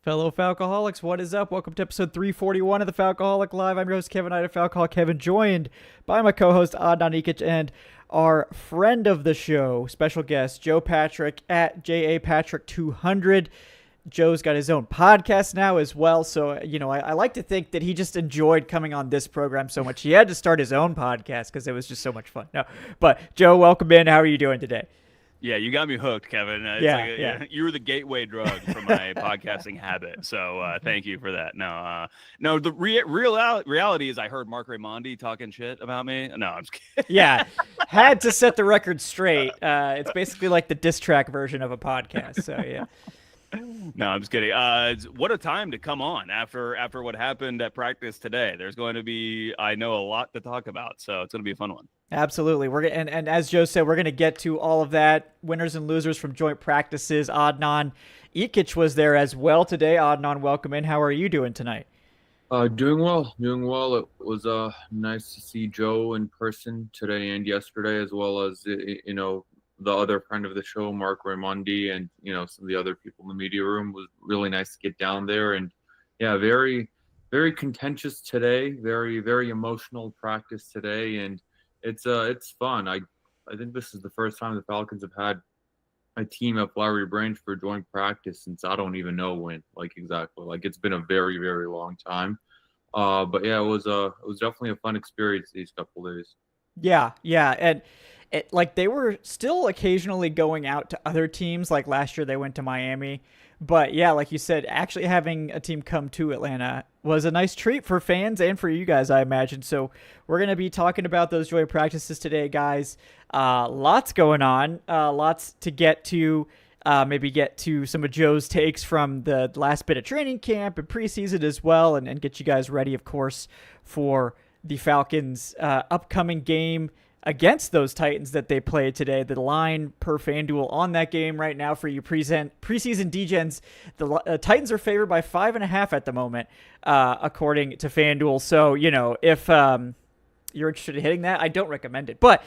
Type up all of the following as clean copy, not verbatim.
Fellow Falcoholics, what is up? Welcome to episode 341 of the Falcoholic Live. I'm your host, Kevin Knight of Falcoholic Kevin, joined by my co-host, Adnan Ikic, and our friend of the show, special guest, Joe Patrick at JAPatrick200. Joe's got his own podcast now as well, so, I like to think that he just enjoyed coming on this program so much. He had to start his own podcast because it was just so much fun. No, but Joe, welcome in. How are you doing today? Yeah, you got me hooked, Kevin. Yeah. You were the gateway drug for my podcasting habit. So thank you for that. No, the reality is I heard Mark Raimondi talking shit about me. No, I'm just kidding. Yeah, had to set the record straight. It's basically like the diss track version of a podcast. So yeah. No, I'm just kidding. What a time to come on after what happened at practice today. There's going to be, I know, a lot to talk about. So it's going to be a fun one. Absolutely. And as Joe said, we're going to get to all of that. Winners and losers from joint practices. Adnan Ikic was there as well today. Adnan, welcome in. How are you doing tonight? Doing well. It was nice to see Joe in person today and yesterday, as well as the other friend of the show, Mark Raimondi, and some of the other people in the media room. Was really nice to get down there. And yeah, very, very contentious today. Very, very emotional practice today, and it's fun. I think this is the first time the Falcons have had a team at Flowery Branch for joint practice since I don't even know when, exactly. It's been a very, very long time. But yeah, it was definitely a fun experience these couple days. Yeah, and they were still occasionally going out to other teams. Like last year, they went to Miami. But yeah, like you said, actually having a team come to Atlanta was a nice treat for fans and for you guys, I imagine. So we're going to be talking about those joint practices today, guys. Lots going on, lots to get to. Maybe get to some of Joe's takes from the last bit of training camp and preseason as well, and get you guys ready, of course, for the Falcons' upcoming game against those Titans that they played today. The line per FanDuel on that game right now for you preseason degens, the Titans are favored by 5.5 at the moment, according to FanDuel. So, if you're interested in hitting that, I don't recommend it. But,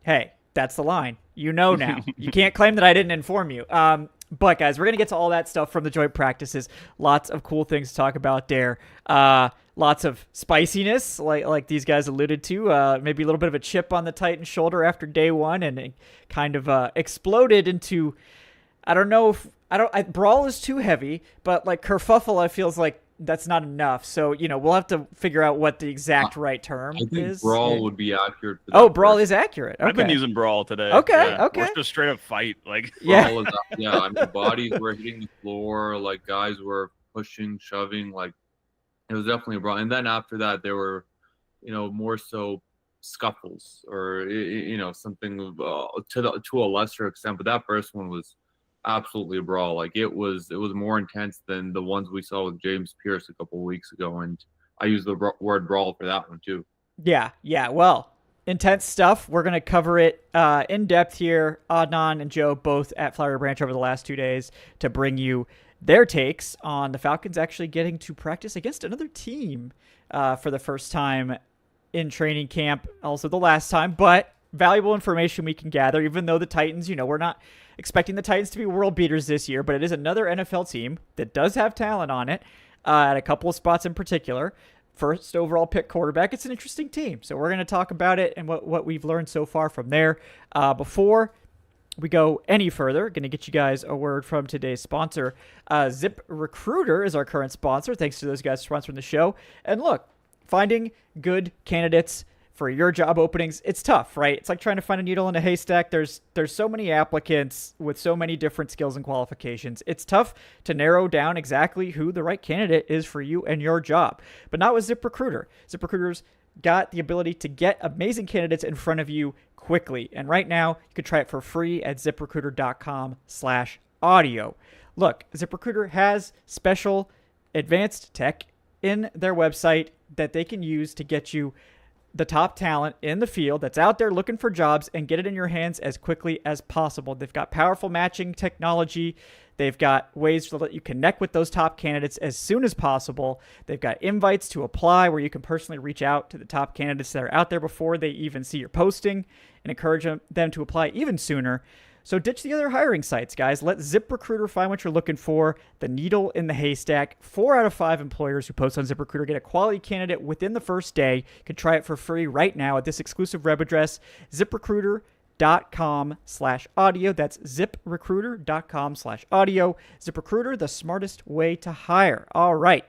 hey, that's the line. Now. You can't claim that I didn't inform you. But, guys, we're going to get to all that stuff from the joint practices. Lots of cool things to talk about there. Lots of spiciness, like these guys alluded to. Maybe a little bit of a chip on the Titan's shoulder after day one, and it kind of exploded into, I don't know if, Brawl is too heavy, but kerfuffle, I feels like that's not enough. So, we'll have to figure out what the exact right term is. I think Brawl would be accurate. For that Brawl is accurate. Okay. I've been using Brawl today. Okay, yeah. okay. Or just straight up fight. Brawl is, bodies were hitting the floor, guys were pushing, shoving, it was definitely a Brawl. And then after that, there were, more so Scuffles or, something to a lesser extent. But that first one was absolutely a Brawl. It was more intense than the ones we saw with James Pierce a couple of weeks ago, and I use the word Brawl for that one too. Yeah, well, intense stuff. We're gonna cover it in depth here. Adnan and Joe both at Flowery Branch over the last 2 days to bring you their takes on the Falcons actually getting to practice against another team for the first time in training camp, also the last time, but valuable information we can gather, even though the Titans, we're not expecting the Titans to be world beaters this year, but it is another NFL team that does have talent on it at a couple of spots in particular. First overall pick quarterback. It's an interesting team. So we're going to talk about it and what we've learned so far from there. Before we go any further, going to get you guys a word from today's sponsor. ZipRecruiter is our current sponsor. Thanks to those guys sponsoring the show. And look, finding good candidates for your job openings, it's tough, right? It's like trying to find a needle in a haystack. There's so many applicants with so many different skills and qualifications. It's tough to narrow down exactly who the right candidate is for you and your job. But not with ZipRecruiter. ZipRecruiter's got the ability to get amazing candidates in front of you quickly. And right now, you could try it for free at ziprecruiter.com/audio. Look, ZipRecruiter has special advanced tech in their website that they can use to get you the top talent in the field that's out there looking for jobs and get it in your hands as quickly as possible. They've got powerful matching technology. They've got ways to let you connect with those top candidates as soon as possible. They've got invites to apply where you can personally reach out to the top candidates that are out there before they even see your posting and encourage them to apply even sooner. So ditch the other hiring sites, guys. Let ZipRecruiter find what you're looking for, the needle in the haystack. 4 out of 5 employers who post on ZipRecruiter get a quality candidate within the first day. You can try it for free right now at this exclusive web address, ZipRecruiter.com/audio. That's ZipRecruiter.com/audio. ZipRecruiter, the smartest way to hire. All right.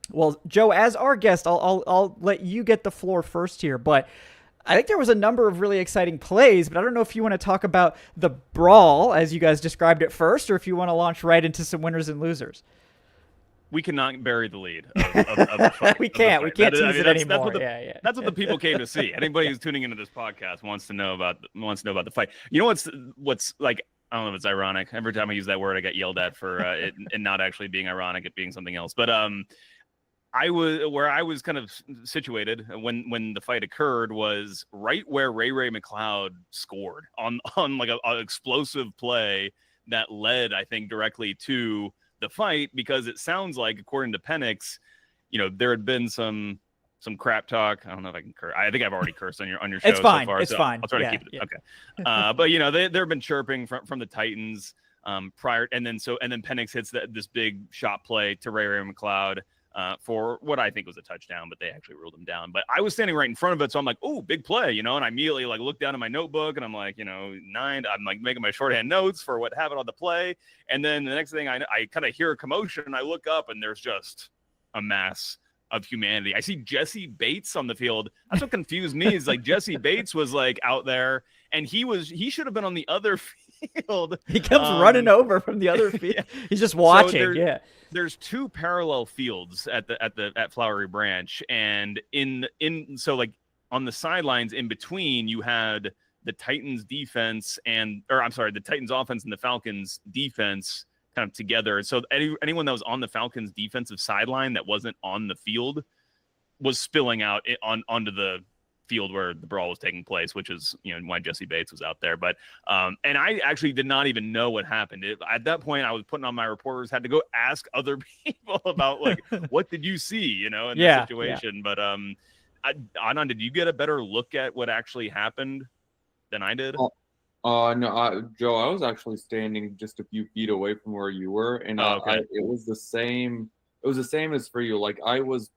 Well, Joe, as our guest, I'll let you get the floor first here, but I think there was a number of really exciting plays, but I don't know if you want to talk about the brawl as you guys described it first, or if you want to launch right into some winners and losers. We cannot bury the lead of the fight. We can't tease it anymore. That's what the people came to see. Anybody who's tuning into this podcast wants to know about the fight. You know what's like, I don't know if it's ironic. Every time I use that word, I get yelled at for it and not actually being ironic, it being something else. But I was kind of situated when the fight occurred was right where Ray McLeod scored on like an explosive play that led, I think, directly to the fight, because it sounds like, according to Penix, there had been some crap talk. I don't know if I can curse. I think I've already cursed on your show it's fine. so far. It's fine. I'll try to keep it. Okay. But they've been chirping from the Titans prior, and then Penix hits this big shot play to Ray McLeod. For what I think was a touchdown, but they actually ruled him down. But I was standing right in front of it, so I'm like, "Oh, big play!" And I immediately look down at my notebook, and I'm like, 9. I'm like making my shorthand notes for what happened on the play, and then the next thing I kind of hear a commotion, and I look up, and there's just a mass of humanity. I see Jesse Bates on the field. That's what confused me. Is like Jesse Bates was out there, and he should have been on the other field. He comes running over from the other field. Yeah. He's just watching. So there's 2 parallel fields at Flowery Branch, and so on the sidelines in between, you had the Titans defense the Titans offense and the Falcons defense kind of together. So anyone that was on the Falcons defensive sideline that wasn't on the field was spilling out onto the field where the brawl was taking place, which is why Jesse Bates was out there. But and I actually did not even know what happened. At that point, I was putting on my reporters, had to go ask other people about what did you see, in the situation. But Adnan, did you get a better look at what actually happened than I did? No, Joe, I was actually standing just a few feet away from where you were, and it was the same. It was the same as for you. I was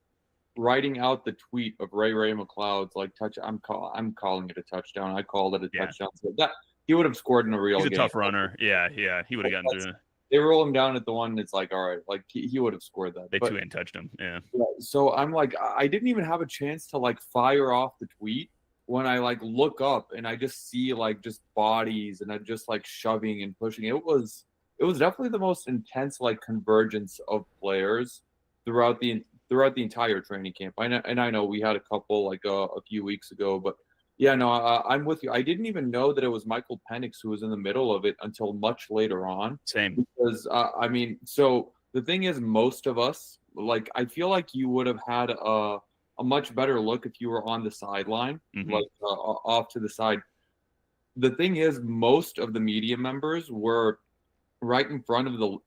writing out the tweet of Ray McLeod's touch. I'm calling it a touchdown. I called it a touchdown. So that he would have scored in a real game. He's a tough runner. Yeah. He would have gotten through. They roll him down at the one. It's all right. He would have scored that. They two-hand touched him. Yeah. So I'm I didn't even have a chance to fire off the tweet when I look up and I just see just bodies and I'm just shoving and pushing. It was definitely the most intense convergence of players throughout the entire training camp. I know we had a couple a few weeks ago, but I'm with you. I didn't even know that it was Michael Penix who was in the middle of it until much later on. Same. Because so the thing is, most of us I feel you would have had a much better look if you were on the sideline, off to the side. The thing is, most of the media members were right in front of the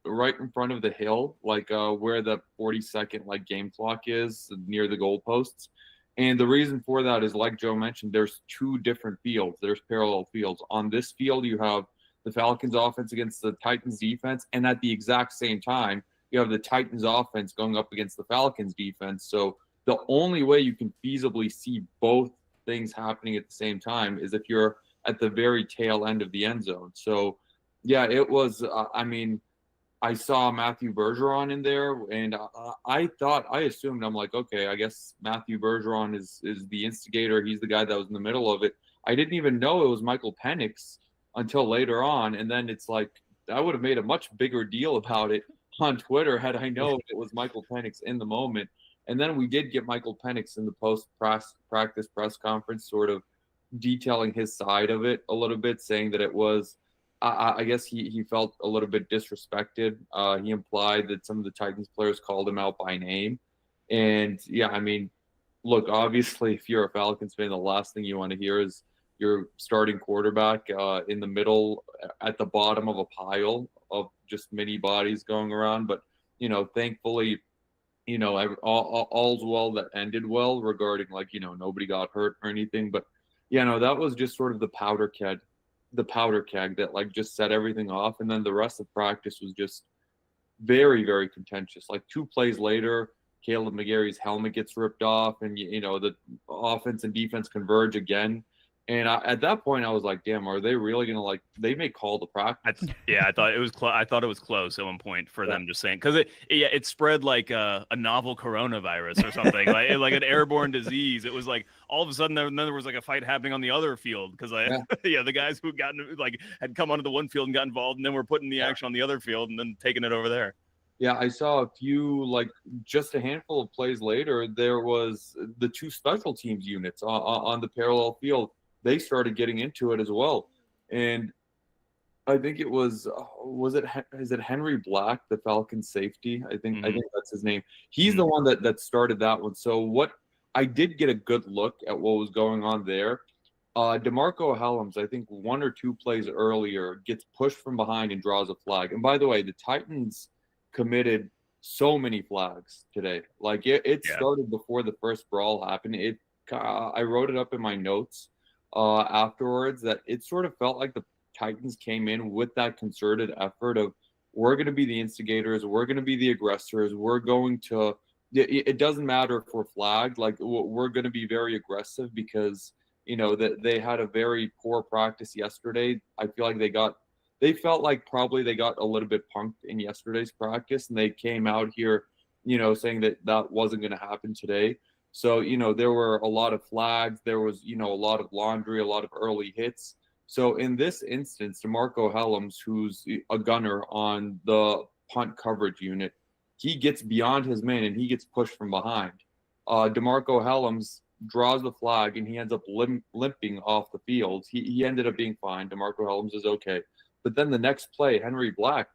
hill, where the 40-second game clock is near the goalposts. And the reason for that is, like Joe mentioned, there's 2 different fields. There's parallel fields. On this field, you have the Falcons offense against the Titans defense, and at the exact same time, you have the Titans offense going up against the Falcons defense. So the only way you can feasibly see both things happening at the same time is if you're at the very tail end of the end zone. So yeah, it was, I saw Matthew Bergeron in there, and I assumed, I'm okay, I guess Matthew Bergeron is the instigator. He's the guy that was in the middle of it. I didn't even know it was Michael Penix until later on. And then it's I would have made a much bigger deal about it on Twitter had I known it was Michael Penix in the moment. And then we did get Michael Penix in the post-practice press conference sort of detailing his side of it a little bit, saying that it was, I guess he felt a little bit disrespected. He implied that some of the Titans players called him out by name. And look, obviously, if you're a Falcons fan, the last thing you want to hear is your starting quarterback in the middle at the bottom of a pile of just mini bodies going around. But, thankfully, all's well that ended well regarding nobody got hurt or anything. But, that was just sort of the powder keg the powder keg that like just set everything off. And then the rest of practice was just very, very contentious. Like 2 plays later, Caleb McGarry's helmet gets ripped off, and the offense and defense converge again. And at that point, I was like, "Damn, are they really gonna like?" They may call the practice. I thought it was I thought it was close at one point for them just saying, because it spread like a novel coronavirus or something, like an airborne disease. It was like all of a sudden there was like a fight happening on the other field because the guys who had come onto the one field and got involved, and then were putting the action on the other field and then taking it over there. Yeah, I saw a few, like just a handful of plays later, there was the 2 special teams units on the parallel field. They started getting into it as well. And I think it is it Henry Black, the Falcons safety? I think that's his name. He's the one that started that one. So I did get a good look at what was going on there. DeMarco Hellams, I think 1 or 2 plays earlier, gets pushed from behind and draws a flag. And by the way, the Titans committed so many flags today. Like it started before the first brawl happened. I wrote it up in my notes afterwards that it sort of felt like the Titans came in with that concerted effort of, we're going to be the instigators, we're going to be the aggressors, we're going to, it doesn't matter if we're flagged, like we're going to be very aggressive because that they had a very poor practice yesterday. I feel like they felt like probably they got a little bit punked in yesterday's practice, and they came out here saying that wasn't going to happen today. So, there were a lot of flags. There was, a lot of laundry, a lot of early hits. So in this instance, DeMarco Hellams, who's a gunner on the punt coverage unit, he gets beyond his man and he gets pushed from behind. DeMarco Hellams draws the flag and he ends up limping off the field. He ended up being fine. DeMarco Hellams is okay. But then the next play, Henry Black,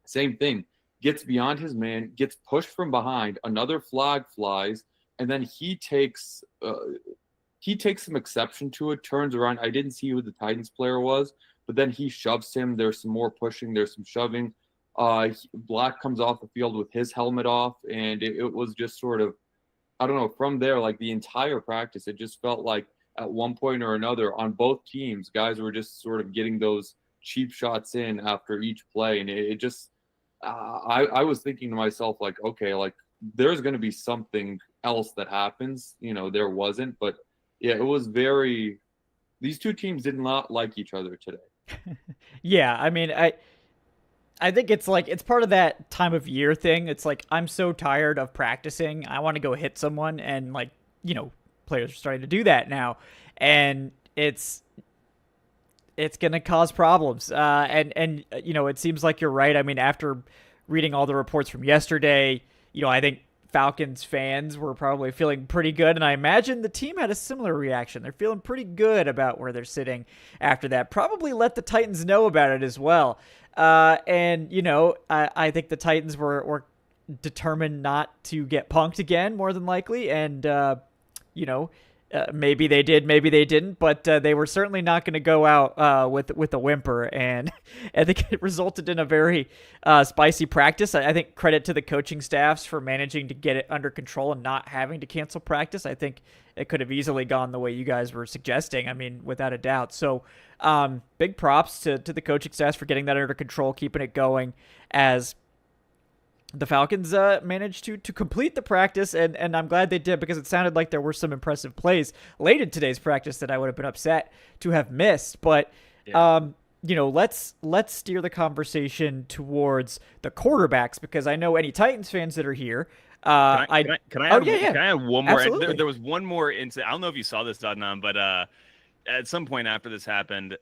same thing, gets beyond his man, gets pushed from behind, another flag flies, and then he takes some exception to it, turns around. I didn't see who the Titans player was, but then he shoves him. There's some more pushing. There's some shoving. Black comes off the field with his helmet off, and it was just sort of, I don't know, from there, like the entire practice, it just felt like at one point or another on both teams, guys were just sort of getting those cheap shots in after each play. And it just, I was thinking to myself, like, okay, like there's going to be something else that happens. There wasn't, but yeah, it was these 2 teams did not like each other today. Yeah. I mean, I think it's like, it's part of that time of year thing. It's like, I'm so tired of practicing. I want to go hit someone, and like, players are starting to do that now, and it's going to cause problems. And it seems like you're right. I mean, after reading all the reports from yesterday, I think Falcons fans were probably feeling pretty good, and I imagine the team had a similar reaction. They're feeling pretty good about where they're sitting after that. Probably let the Titans know about it as well. And I think the Titans were determined not to get punked again, more than likely, and maybe they did, maybe they didn't, but they were certainly not going to go out with a whimper, and I think it resulted in a very spicy practice. I think credit to the coaching staffs for managing to get it under control and not having to cancel practice. I think it could have easily gone the way you guys were suggesting, I mean, without a doubt. So big props to the coaching staffs for getting that under control, keeping it going as the Falcons managed to complete the practice, and I'm glad they did, because it sounded like there were some impressive plays late in today's practice that I would have been upset to have missed. But let's steer the conversation towards the quarterbacks, because I know any Titans fans that are here. Can I add one more? Absolutely. There was one more incident. I don't know if you saw this, Adnan, but at some point after this happened,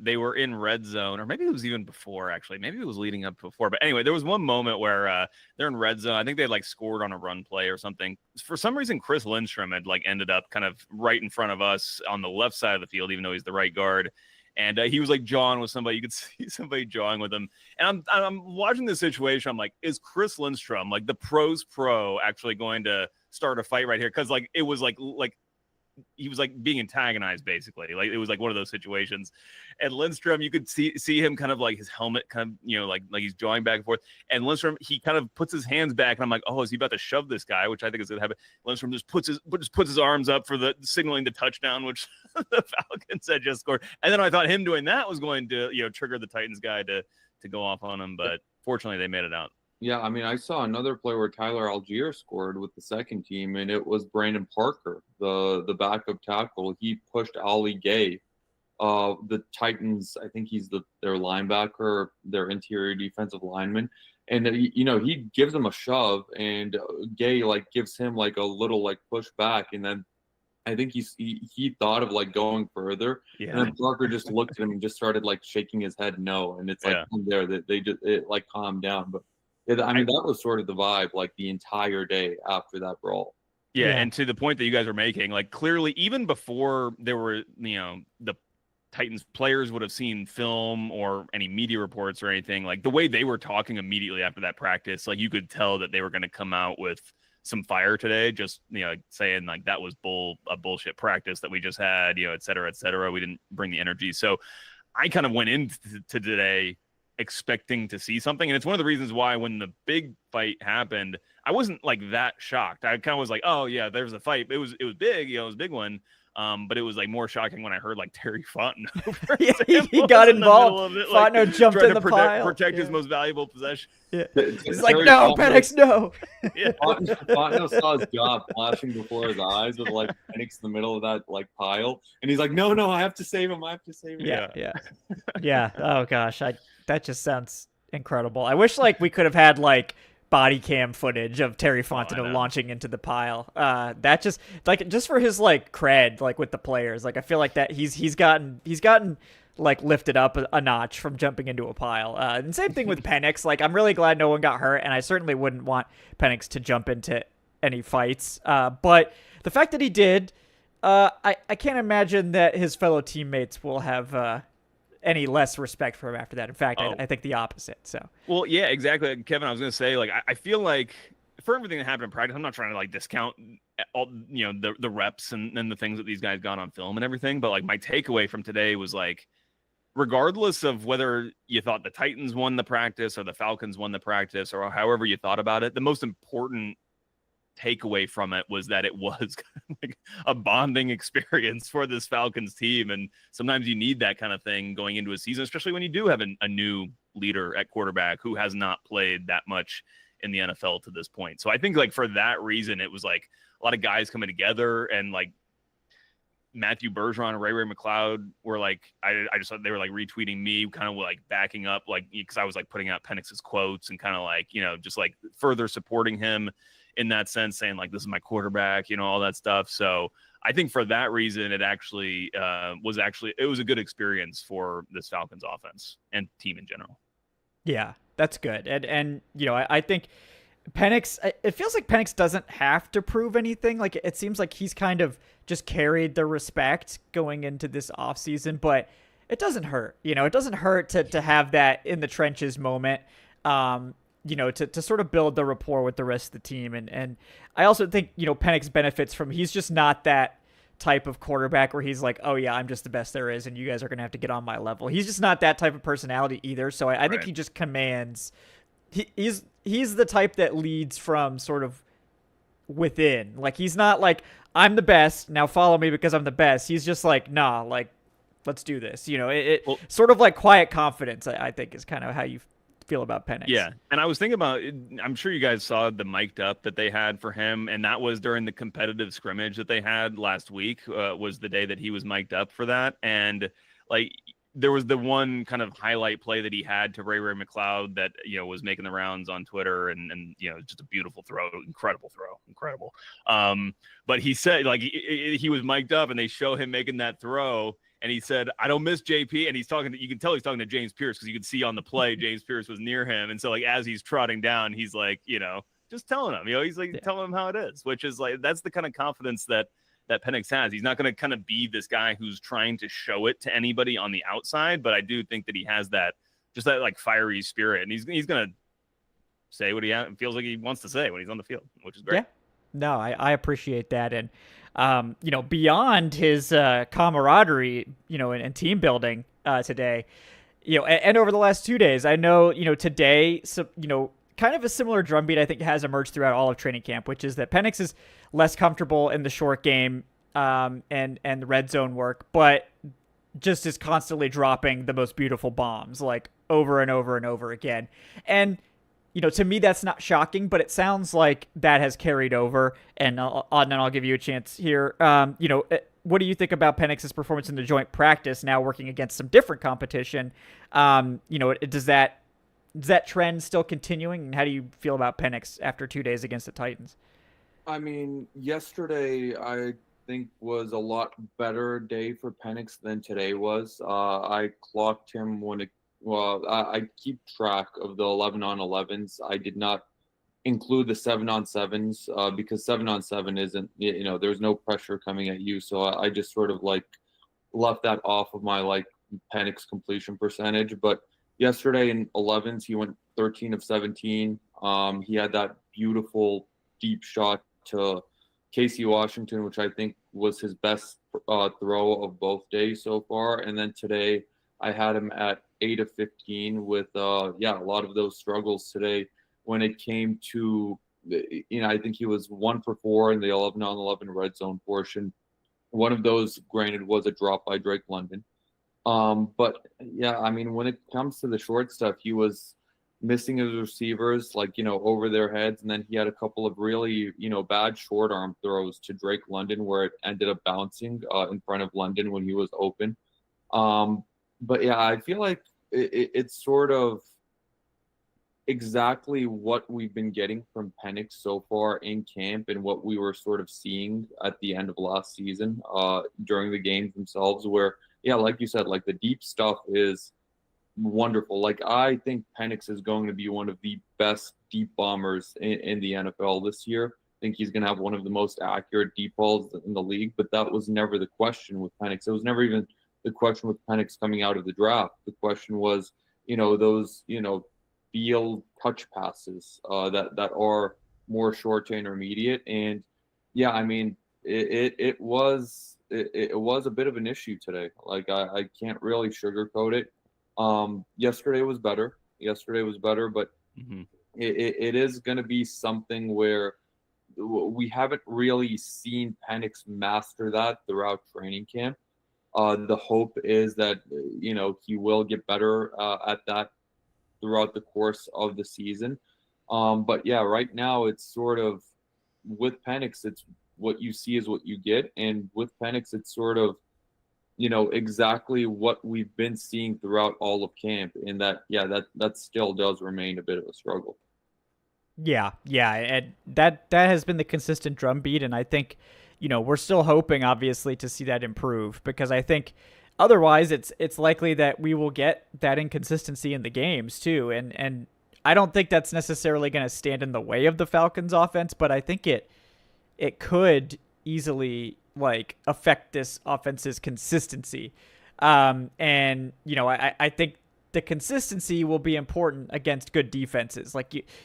they were in red zone, or maybe it was even before, actually. Maybe it was leading up before. But anyway, there was one moment where they're in red zone. I think they scored on a run play or something. For some reason, Chris Lindstrom had ended up kind of right in front of us on the left side of the field, even though he's the right guard. And he was jawing with somebody. You could see somebody jawing with him. And I'm watching this situation. I'm like, is Chris Lindstrom, the pros pro, actually going to start a fight right here? Because it was like he was like being antagonized basically. Like it was like one of those situations. And Lindstrom, you could see him kind of like his helmet kind of, you know, like he's jawing back and forth. And Lindstrom, he kind of puts his hands back, and I'm like, oh, is he about to shove this guy? Which I think is gonna happen. Lindstrom just puts his arms up for the signaling the touchdown, which the Falcons had just scored. And then I thought him doing that was going to, you know, trigger the Titans guy to go off on him, but fortunately they made it out. Yeah, I mean, I saw another play where Tyler Algier scored with the second team, and it was Brandon Parker, the backup tackle. He pushed Ali Gay. The Titans, I think he's their linebacker, their interior defensive lineman. And, you know, he gives him a shove, and Gay, like, gives him, like, a little, like, push back. And then I think he thought of, like, going further. Yeah. And then Parker just looked at him and just started, like, shaking his head no. And it's, like, from there that it, like, calmed down. But, yeah, I mean, that was sort of the vibe, like, the entire day after that brawl. Yeah, and to the point that you guys are making, like, clearly, even before there were, you know, the Titans players would have seen film or any media reports or anything, like the way they were talking immediately after that practice, like you could tell that they were going to come out with some fire today, just, you know, saying like that was a bullshit practice that we just had, you know, et cetera. We didn't bring the energy. So I kind of went into today expecting to see something. And it's one of the reasons why when the big fight happened, I wasn't like that shocked. I kind of was like, oh yeah, there's a fight. It was big, you know, it was a big one. But it was like more shocking when I heard like Terry Fontenot. he got involved. Fontenot jumped in the pile. Protect his most valuable possession. Yeah. He's like, no, Penix, no. Yeah. Fontenot saw his job flashing before his eyes with like Penix in the middle of that like pile, and he's like, no, I have to save him. Yeah. Oh gosh, that just sounds incredible. I wish like we could have had like body cam footage of Terry Fontenot launching into the pile. That just like just for his like cred, like with the players. Like I feel like that he's gotten like lifted up a notch from jumping into a pile. And same thing with Penix. Like I'm really glad no one got hurt, and I certainly wouldn't want Penix to jump into any fights. But the fact that he did, I can't imagine that his fellow teammates will have any less respect for him after that. In fact, I think the opposite. So, well, yeah, exactly, Kevin. I was gonna say, like, I feel like for everything that happened in practice, I'm not trying to like discount all, you know, the reps and the things that these guys got on film and everything. But like my takeaway from today was like, regardless of whether you thought the Titans won the practice or the Falcons won the practice or however you thought about it, the most important takeaway from it was that it was like a bonding experience for this Falcons team. And sometimes you need that kind of thing going into a season, especially when you do have a new leader at quarterback who has not played that much in the NFL to this point. So I think like for that reason, it was like a lot of guys coming together, and like Matthew Bergeron and Ray McLeod were like, I just thought they were like retweeting me, kind of like backing up, like, because I was like putting out Penix's quotes and kind of like, you know, just like further supporting him in that sense, saying like, this is my quarterback, you know, all that stuff. So I think for that reason, it actually it was a good experience for this Falcons offense and team in general. Yeah, that's good. And you know, I think Penix, it feels like Penix doesn't have to prove anything. Like it seems like he's kind of just carried the respect going into this offseason, but it doesn't hurt. You know, it doesn't hurt to have that in the trenches moment. You know, to sort of build the rapport with the rest of the team. And I also think, you know, Penix benefits from, he's just not that type of quarterback where he's like, oh yeah, I'm just the best there is, and you guys are going to have to get on my level. He's just not that type of personality either. So I think he just commands, he's the type that leads from sort of within. Like he's not like, I'm the best, now follow me because I'm the best. He's just like, nah, like, let's do this. You know, sort of like quiet confidence, I think is kind of how you feel about Penix. Yeah, and I was thinking about, I'm sure you guys saw the mic'd up that they had for him, and that was during the competitive scrimmage that they had last week, was the day that he was mic'd up for that. And like there was the one kind of highlight play that he had to Ray McLeod that, you know, was making the rounds on Twitter, and you know, just a beautiful throw, incredible. But he said like he was mic'd up and they show him making that throw, and he said, I don't miss JP. And he's talking to, you can tell he's talking to James Pierce, because you could see on the play, James Pierce was near him. And so like, as he's trotting down, he's like, you know, just telling him, you know, he's like telling him how it is, which is like, that's the kind of confidence that Penix has. He's not going to kind of be this guy who's trying to show it to anybody on the outside, but I do think that he has that, just that like fiery spirit. And he's going to say what he feels like he wants to say when he's on the field, which is great. No, I appreciate that. And, beyond his camaraderie, and team building today, and over the last 2 days, I know, today, so, kind of a similar drumbeat I think has emerged throughout all of training camp, which is that Penix is less comfortable in the short game and the red zone work, but just is constantly dropping the most beautiful bombs, like over and over and over again. And to me, that's not shocking, but it sounds like that has carried over. And I'll give you a chance here. What do you think about Penix's performance in the joint practice now working against some different competition? Does that trend still continuing? And how do you feel about Penix after 2 days against the Titans? I mean, yesterday I think was a lot better day for Penix than today was. I clocked him I keep track of the 11-on-11s. I did not include the 7-on-7s because 7-on-7 isn't, there's no pressure coming at you. So I just sort of left that off of my Penix completion percentage. But yesterday in 11s, he went 13 of 17. He had that beautiful deep shot to Casey Washington, which I think was his best throw of both days so far. And then today I had him at 8 of 15 with a lot of those struggles today when it came to, I think he was 1 for 4 in the 11-on-11 red zone portion. One of those, granted, was a drop by Drake London. But yeah, I mean, when it comes to the short stuff, he was missing his receivers, over their heads. And then he had a couple of really, bad short arm throws to Drake London where it ended up bouncing in front of London when he was open. But yeah, I feel like it's sort of exactly what we've been getting from Penix so far in camp and what we were sort of seeing at the end of last season during the games themselves where, yeah, like you said, the deep stuff is wonderful. I think Penix is going to be one of the best deep bombers in the NFL this year. I think he's going to have one of the most accurate deep balls in the league, but that was never the question with Penix. It was never even the question with Penix coming out of the draft. The question was, those, field touch passes that are more short to intermediate. And yeah, I mean, it was a bit of an issue today. I can't really sugarcoat it. Yesterday was better, but it is going to be something where we haven't really seen Penix master that throughout training camp. The hope is that, he will get better at that throughout the course of the season. But yeah, right now it's sort of with Penix, it's what you see is what you get. And with Penix, it's sort of, exactly what we've been seeing throughout all of camp. And that still does remain a bit of a struggle. Yeah, and that has been the consistent drumbeat, and I think, we're still hoping, obviously, to see that improve because I think otherwise it's likely that we will get that inconsistency in the games too, and I don't think that's necessarily going to stand in the way of the Falcons' offense, but I think it could easily affect this offense's consistency, and I think the consistency will be important against good defenses.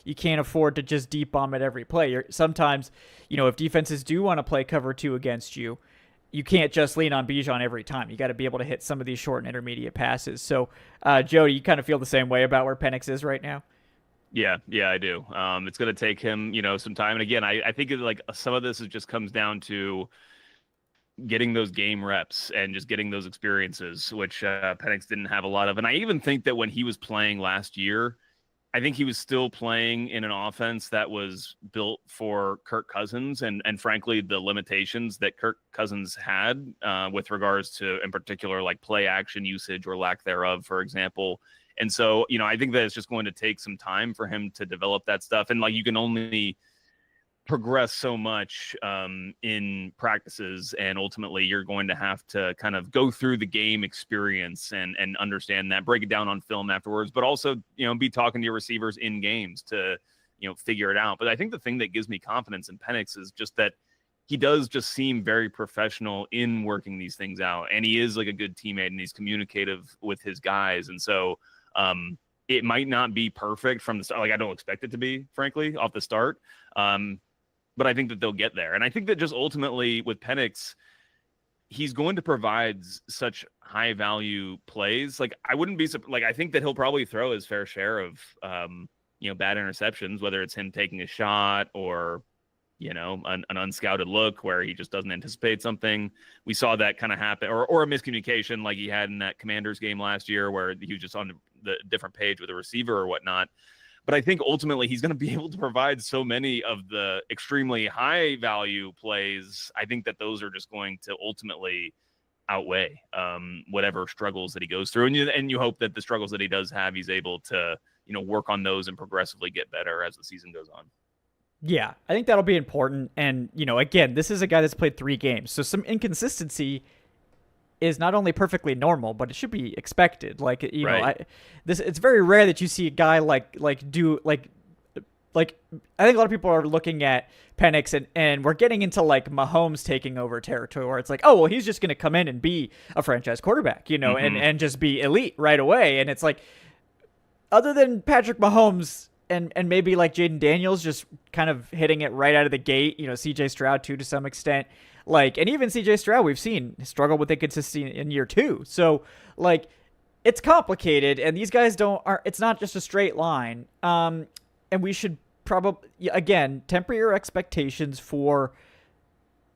You can't afford to just deep bomb at every play. Sometimes, if defenses do want to play cover 2 against you, you can't just lean on Bijan every time. You got to be able to hit some of these short and intermediate passes. So, Joe, do you kind of feel the same way about where Penix is right now? Yeah, I do. It's going to take him, some time. And again, I think some of this just comes down to getting those game reps and just getting those experiences, which Penix didn't have a lot of. And I even think that when he was playing last year, I think he was still playing in an offense that was built for Kirk Cousins and frankly, the limitations that Kirk Cousins had with regards to, in particular, play action usage or lack thereof, for example. And so, I think that it's just going to take some time for him to develop that stuff. And you can only progress so much in practices, and ultimately you're going to have to kind of go through the game experience and understand that, break it down on film afterwards, but also be talking to your receivers in games to figure it out. But I think the thing that gives me confidence in Penix is just that he does just seem very professional in working these things out, and he is a good teammate and he's communicative with his guys. And so it might not be perfect from the start. I don't expect it to be, frankly, off the start. but I think that they'll get there. And I think that just ultimately with Penix, he's going to provide such high value plays. Like I wouldn't be like, I think that he'll probably throw his fair share of, bad interceptions, whether it's him taking a shot or, an unscouted look where he just doesn't anticipate something. We saw that kind of happen, or a miscommunication like he had in that Commanders game last year where he was just on the different page with a receiver or whatnot. But I think ultimately he's going to be able to provide so many of the extremely high value plays. I think that those are just going to ultimately outweigh whatever struggles that he goes through. And you hope that the struggles that he does have, he's able to, work on those and progressively get better as the season goes on. Yeah, I think that'll be important. And, again, this is a guy that's played 3 games. So some inconsistency is not only perfectly normal, but it should be expected. Like, it's very rare that you see a guy like I think a lot of people are looking at Penix and we're getting into like Mahomes taking over territory where it's like, oh, well, he's just going to come in and be a franchise quarterback, and just be elite right away. And it's like, other than Patrick Mahomes and maybe like Jaden Daniels just kind of hitting it right out of the gate, CJ Stroud too, to some extent. And even CJ Stroud, we've seen struggle with inconsistency in year 2. So, it's complicated, and these guys it's not just a straight line. And we should probably, again, temper your expectations for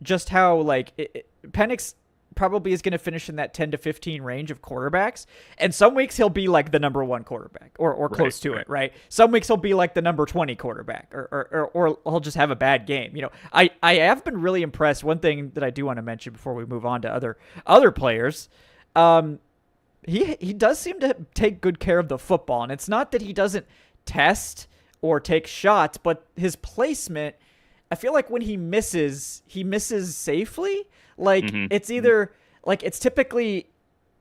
just how, Penix probably is going to finish in that 10 to 15 range of quarterbacks. And some weeks he'll be like the number 1 quarterback or close to it, right? Some weeks he'll be like the number 20 quarterback or he'll just have a bad game. I have been really impressed. One thing that I do want to mention before we move on to other players, he does seem to take good care of the football. And it's not that he doesn't test or take shots, but his placement, I feel like when he misses safely. It's either it's typically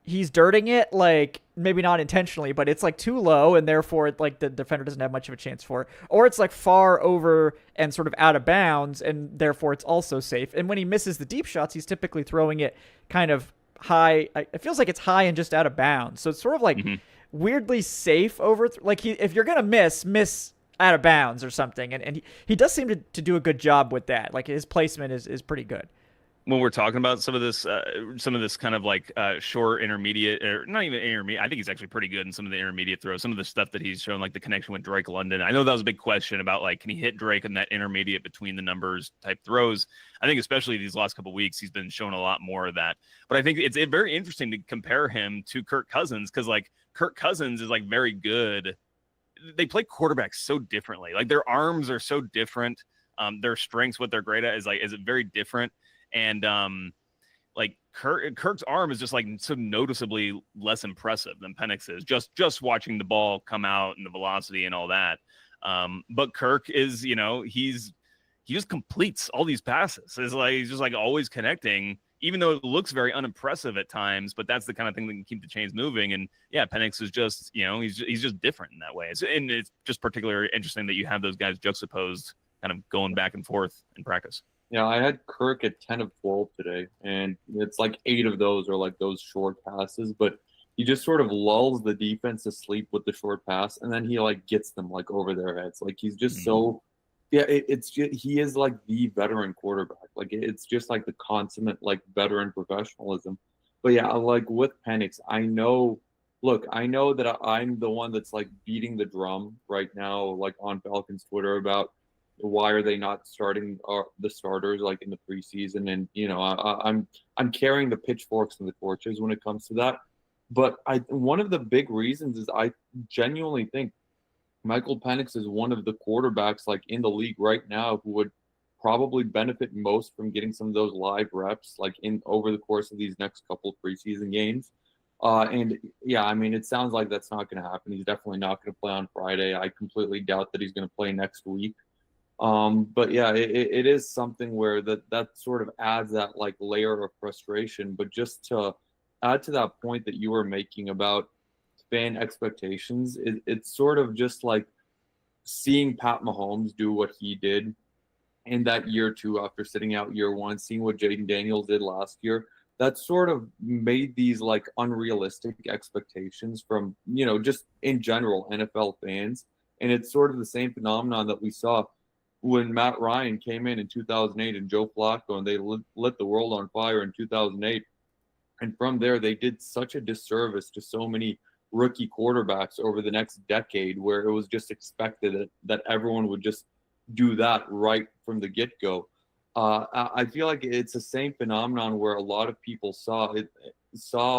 he's dirting it, maybe not intentionally, but it's too low and therefore the defender doesn't have much of a chance for it, or it's far over and sort of out of bounds and therefore it's also safe. And when he misses the deep shots, he's typically throwing it kind of high. It feels like it's high and just out of bounds. So it's sort of weirdly safe over. If you're gonna miss out of bounds or something, and he does seem to do a good job with that. His placement is pretty good. When we're talking about some of this kind of short intermediate, or not even intermediate, I think he's actually pretty good in some of the intermediate throws. Some of the stuff that he's shown, like the connection with Drake London. I know that was a big question about can he hit Drake in that intermediate between the numbers type throws. I think especially these last couple of weeks, he's been showing a lot more of that. But I think it's very interesting to compare him to Kirk Cousins because Kirk Cousins is very good. They play quarterbacks so differently. Their arms are so different. Their strengths, what they're great at, is very different. And Kirk's arm is just so noticeably less impressive than Penix is. Just watching the ball come out and the velocity and all that. But Kirk is, he just completes all these passes. It's he's just always connecting, even though it looks very unimpressive at times. But that's the kind of thing that can keep the chains moving. And yeah, Penix is just, he's just different in that way. And it's just particularly interesting that you have those guys juxtaposed, kind of going back and forth in practice. Yeah, I had Kirk at 10 of 12 today, and it's 8 of those are those short passes, but he just sort of lulls the defense asleep with the short pass, and then he gets them over their heads. He's just so, yeah, it's just, he is the veteran quarterback. It's just the consummate veteran professionalism. But yeah, with Penix, I know that I'm the one that's beating the drum right now, on Falcons Twitter about why are they not starting the starters in the preseason? And I'm carrying the pitchforks and the torches when it comes to that. But one of the big reasons is I genuinely think Michael Penix is one of the quarterbacks in the league right now who would probably benefit most from getting some of those live reps in over the course of these next couple of preseason games. And yeah, I mean, it sounds like that's not going to happen. He's definitely not going to play on Friday. I completely doubt that he's going to play next week. But yeah, it is something where that sort of adds that layer of frustration. But just to add to that point that you were making about fan expectations, it's sort of just seeing Pat Mahomes do what he did in that year 2 after sitting out year 1, seeing what Jaden Daniels did last year. That sort of made these unrealistic expectations from, just in general NFL fans. And it's sort of the same phenomenon that we saw when Matt Ryan came in 2008 and Joe Flacco, and they lit the world on fire in 2008. And from there, they did such a disservice to so many rookie quarterbacks over the next decade, where it was just expected that everyone would just do that right from the get-go. I feel like it's the same phenomenon where a lot of people saw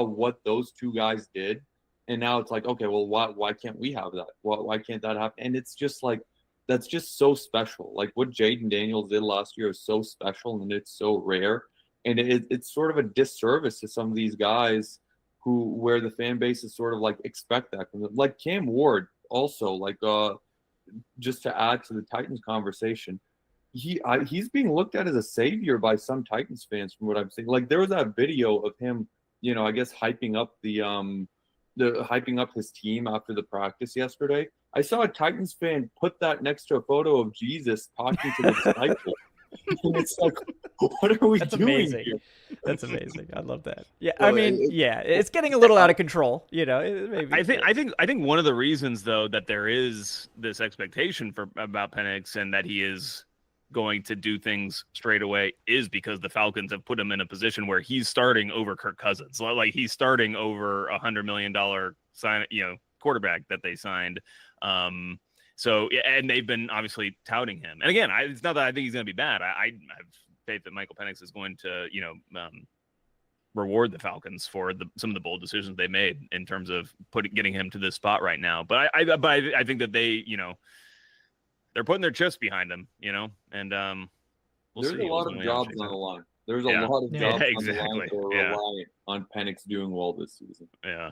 what those two guys did, and now it's like, okay, well, why can't we have that? Why can't that happen? And it's just like, that's just so special. Like what Jaden Daniels did last year is so special, and it's so rare. And it's sort of a disservice to some of these guys where the fan base is sort of like expect that from them. Like Cam Ward also, like just to add to the Titans conversation, he's being looked at as a savior by some Titans fans from what I'm seeing. Like there was that video of him, I guess hyping up hyping up his team after the practice yesterday. I saw a Titans fan put that next to a photo of Jesus talking to the disciple. And it's like, what are we doing amazing. here? That's amazing. I love that. Yeah, Well, I mean, it's getting a little out of control. Maybe. I think one of the reasons though that there is this expectation about Penix and that he is going to do things straight away is because the Falcons have put him in a position where he's starting over Kirk Cousins. Like he's starting over $100 million quarterback that they signed. So, and they've been obviously touting him. And again, it's not that I think he's going to be bad. I have faith that Michael Penix is going to, reward the Falcons for some of the bold decisions they made in terms of getting him to this spot right now. But I think that they, they're putting their chips behind him, and there's a lot of jobs on the line. There's a lot of jobs on the line that are reliant on Penix doing well this season. Yeah.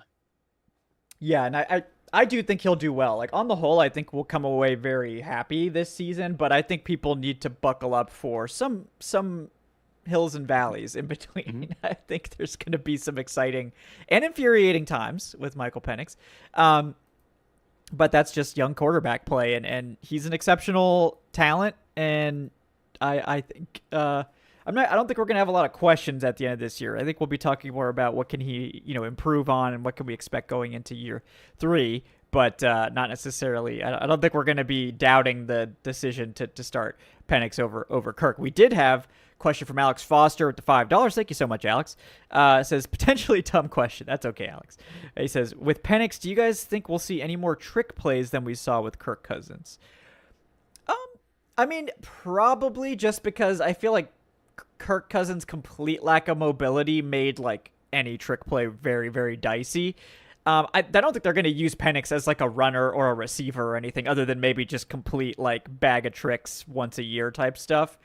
Yeah, and I do think he'll do well. Like on the whole, I think we'll come away very happy this season, but I think people need to buckle up for some hills and valleys in between. Mm-hmm. I think there's going to be some exciting and infuriating times with Michael Penix. But that's just young quarterback play, and he's an exceptional talent, and I think I don't think we're going to have a lot of questions at the end of this year. I think we'll be talking more about what can he, improve on and what can we expect going into year 3, but not necessarily. I don't think we're going to be doubting the decision to start Penix over Kirk. We did have a question from Alex Foster with the $5. Thank you so much, Alex. Says, potentially dumb question. That's okay, Alex. He says, with Penix, do you guys think we'll see any more trick plays than we saw with Kirk Cousins? I mean, probably, just because I feel like Kirk Cousins' complete lack of mobility made like any trick play very, very dicey. I don't think they're going to use Penix as like a runner or a receiver or anything other than maybe just complete like bag of tricks once a year type stuff.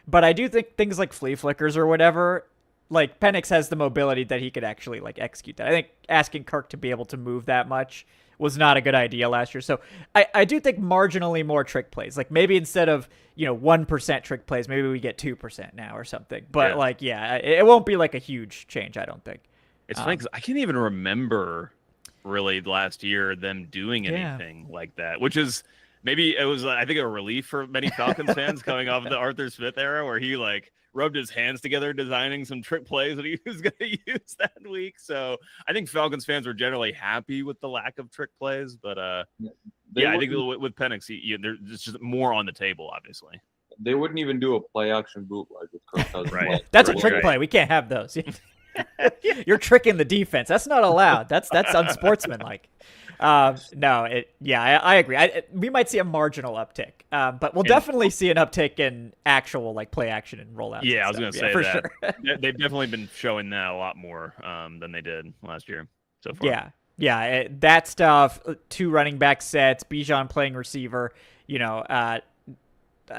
But I do think things like flea flickers or whatever, like Penix has the mobility that he could actually like execute that. I think asking Kirk to be able to move that much was not a good idea last year. So I do think marginally more trick plays. Like maybe instead of, 1% trick plays, maybe we get 2% now or something. But it won't be like a huge change, I don't think. It's funny because I can't even remember really last year them doing anything like that, which is maybe it was, I think, a relief for many Falcons fans coming off of the Arthur Smith era where he like rubbed his hands together designing some trick plays that he was going to use that week. So I think Falcons fans were generally happy with the lack of trick plays, but I think with Penix, there's just more on the table, obviously. They wouldn't even do a play action bootleg with Kirk Cousins. Right. That's a trick play. We can't have those. You're tricking the defense. That's not allowed. That's unsportsmanlike. I agree. We might see a marginal uptick, but we'll definitely see an uptick in actual like play action and rollouts. Yeah, I was going to say for that. Sure. They've definitely been showing that a lot more than they did last year so far. Yeah, that stuff. 2 running back sets, Bijan playing receiver.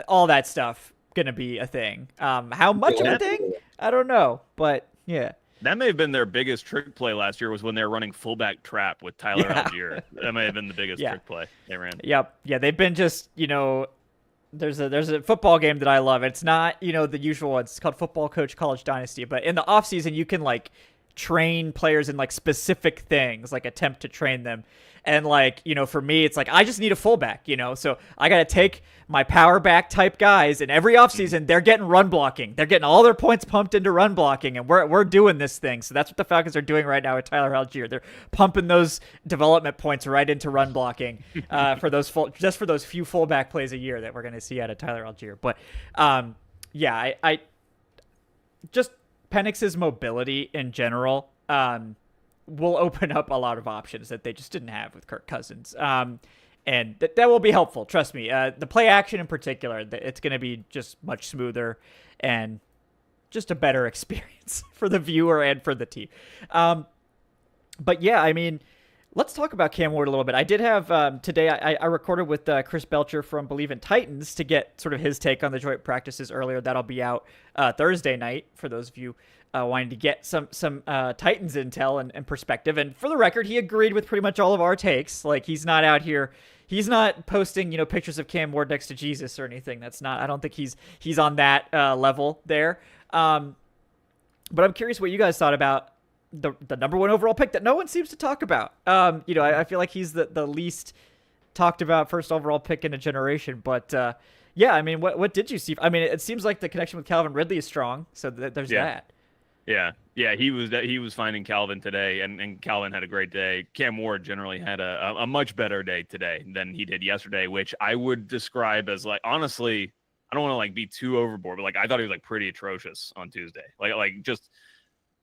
All that stuff gonna be a thing. How much of a thing? I don't know, but yeah. That may have been their biggest trick play last year was when they were running fullback trap with Tyler Algier. That may have been the biggest trick play they ran. Yep. Yeah, they've been just, there's a football game that I love. It's not, the usual. It's called Football Coach College Dynasty, but in the off season you can like train players in like specific things, like attempt to train them. And like, for me, it's like, I just need a fullback, so I got to take my power back type guys, and every offseason they're getting run blocking. They're getting all their points pumped into run blocking, and we're doing this thing. So that's what the Falcons are doing right now with Tyler Algier. They're pumping those development points right into run blocking for those few fullback plays a year that we're going to see out of Tyler Algier. But yeah, I just Penix's mobility in general will open up a lot of options that they just didn't have with Kirk Cousins. And that will be helpful. Trust me. The play action in particular, it's going to be just much smoother and just a better experience for the viewer and for the team. But yeah, I mean, let's talk about Cam Ward a little bit. I did have today, I recorded with Chris Belcher from Believe in Titans to get sort of his take on the joint practices earlier. That'll be out Thursday night for those of you wanting to get some Titans intel and perspective. And for the record, he agreed with pretty much all of our takes. Like, he's not out here. He's not posting, pictures of Cam Ward next to Jesus or anything. That's not, I don't think he's on that level there. But I'm curious what you guys thought about the number one overall pick that no one seems to talk about. I feel like he's the least talked about first overall pick in a generation. But yeah, I mean, what did you see? I mean, it seems like the connection with Calvin Ridley is strong. So there's that. Yeah, he was finding Calvin today, and Calvin had a great day. Cam Ward generally had a much better day today than he did yesterday, which I would describe as, like, honestly, I don't want to like be too overboard, but like I thought he was like pretty atrocious on Tuesday. Like just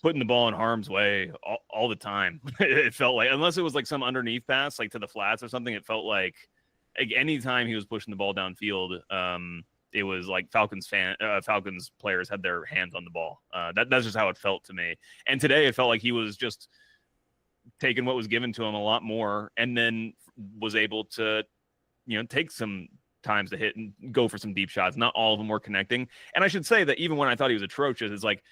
putting the ball in harm's way all the time. It felt like, unless it was like some underneath pass, like to the flats or something, it felt like anytime he was pushing the ball downfield, it was like Falcons players had their hands on the ball. That's just how it felt to me. And today it felt like he was just taking what was given to him a lot more, and then was able to, take some times to hit and go for some deep shots. Not all of them were connecting. And I should say that even when I thought he was atrocious, it's like,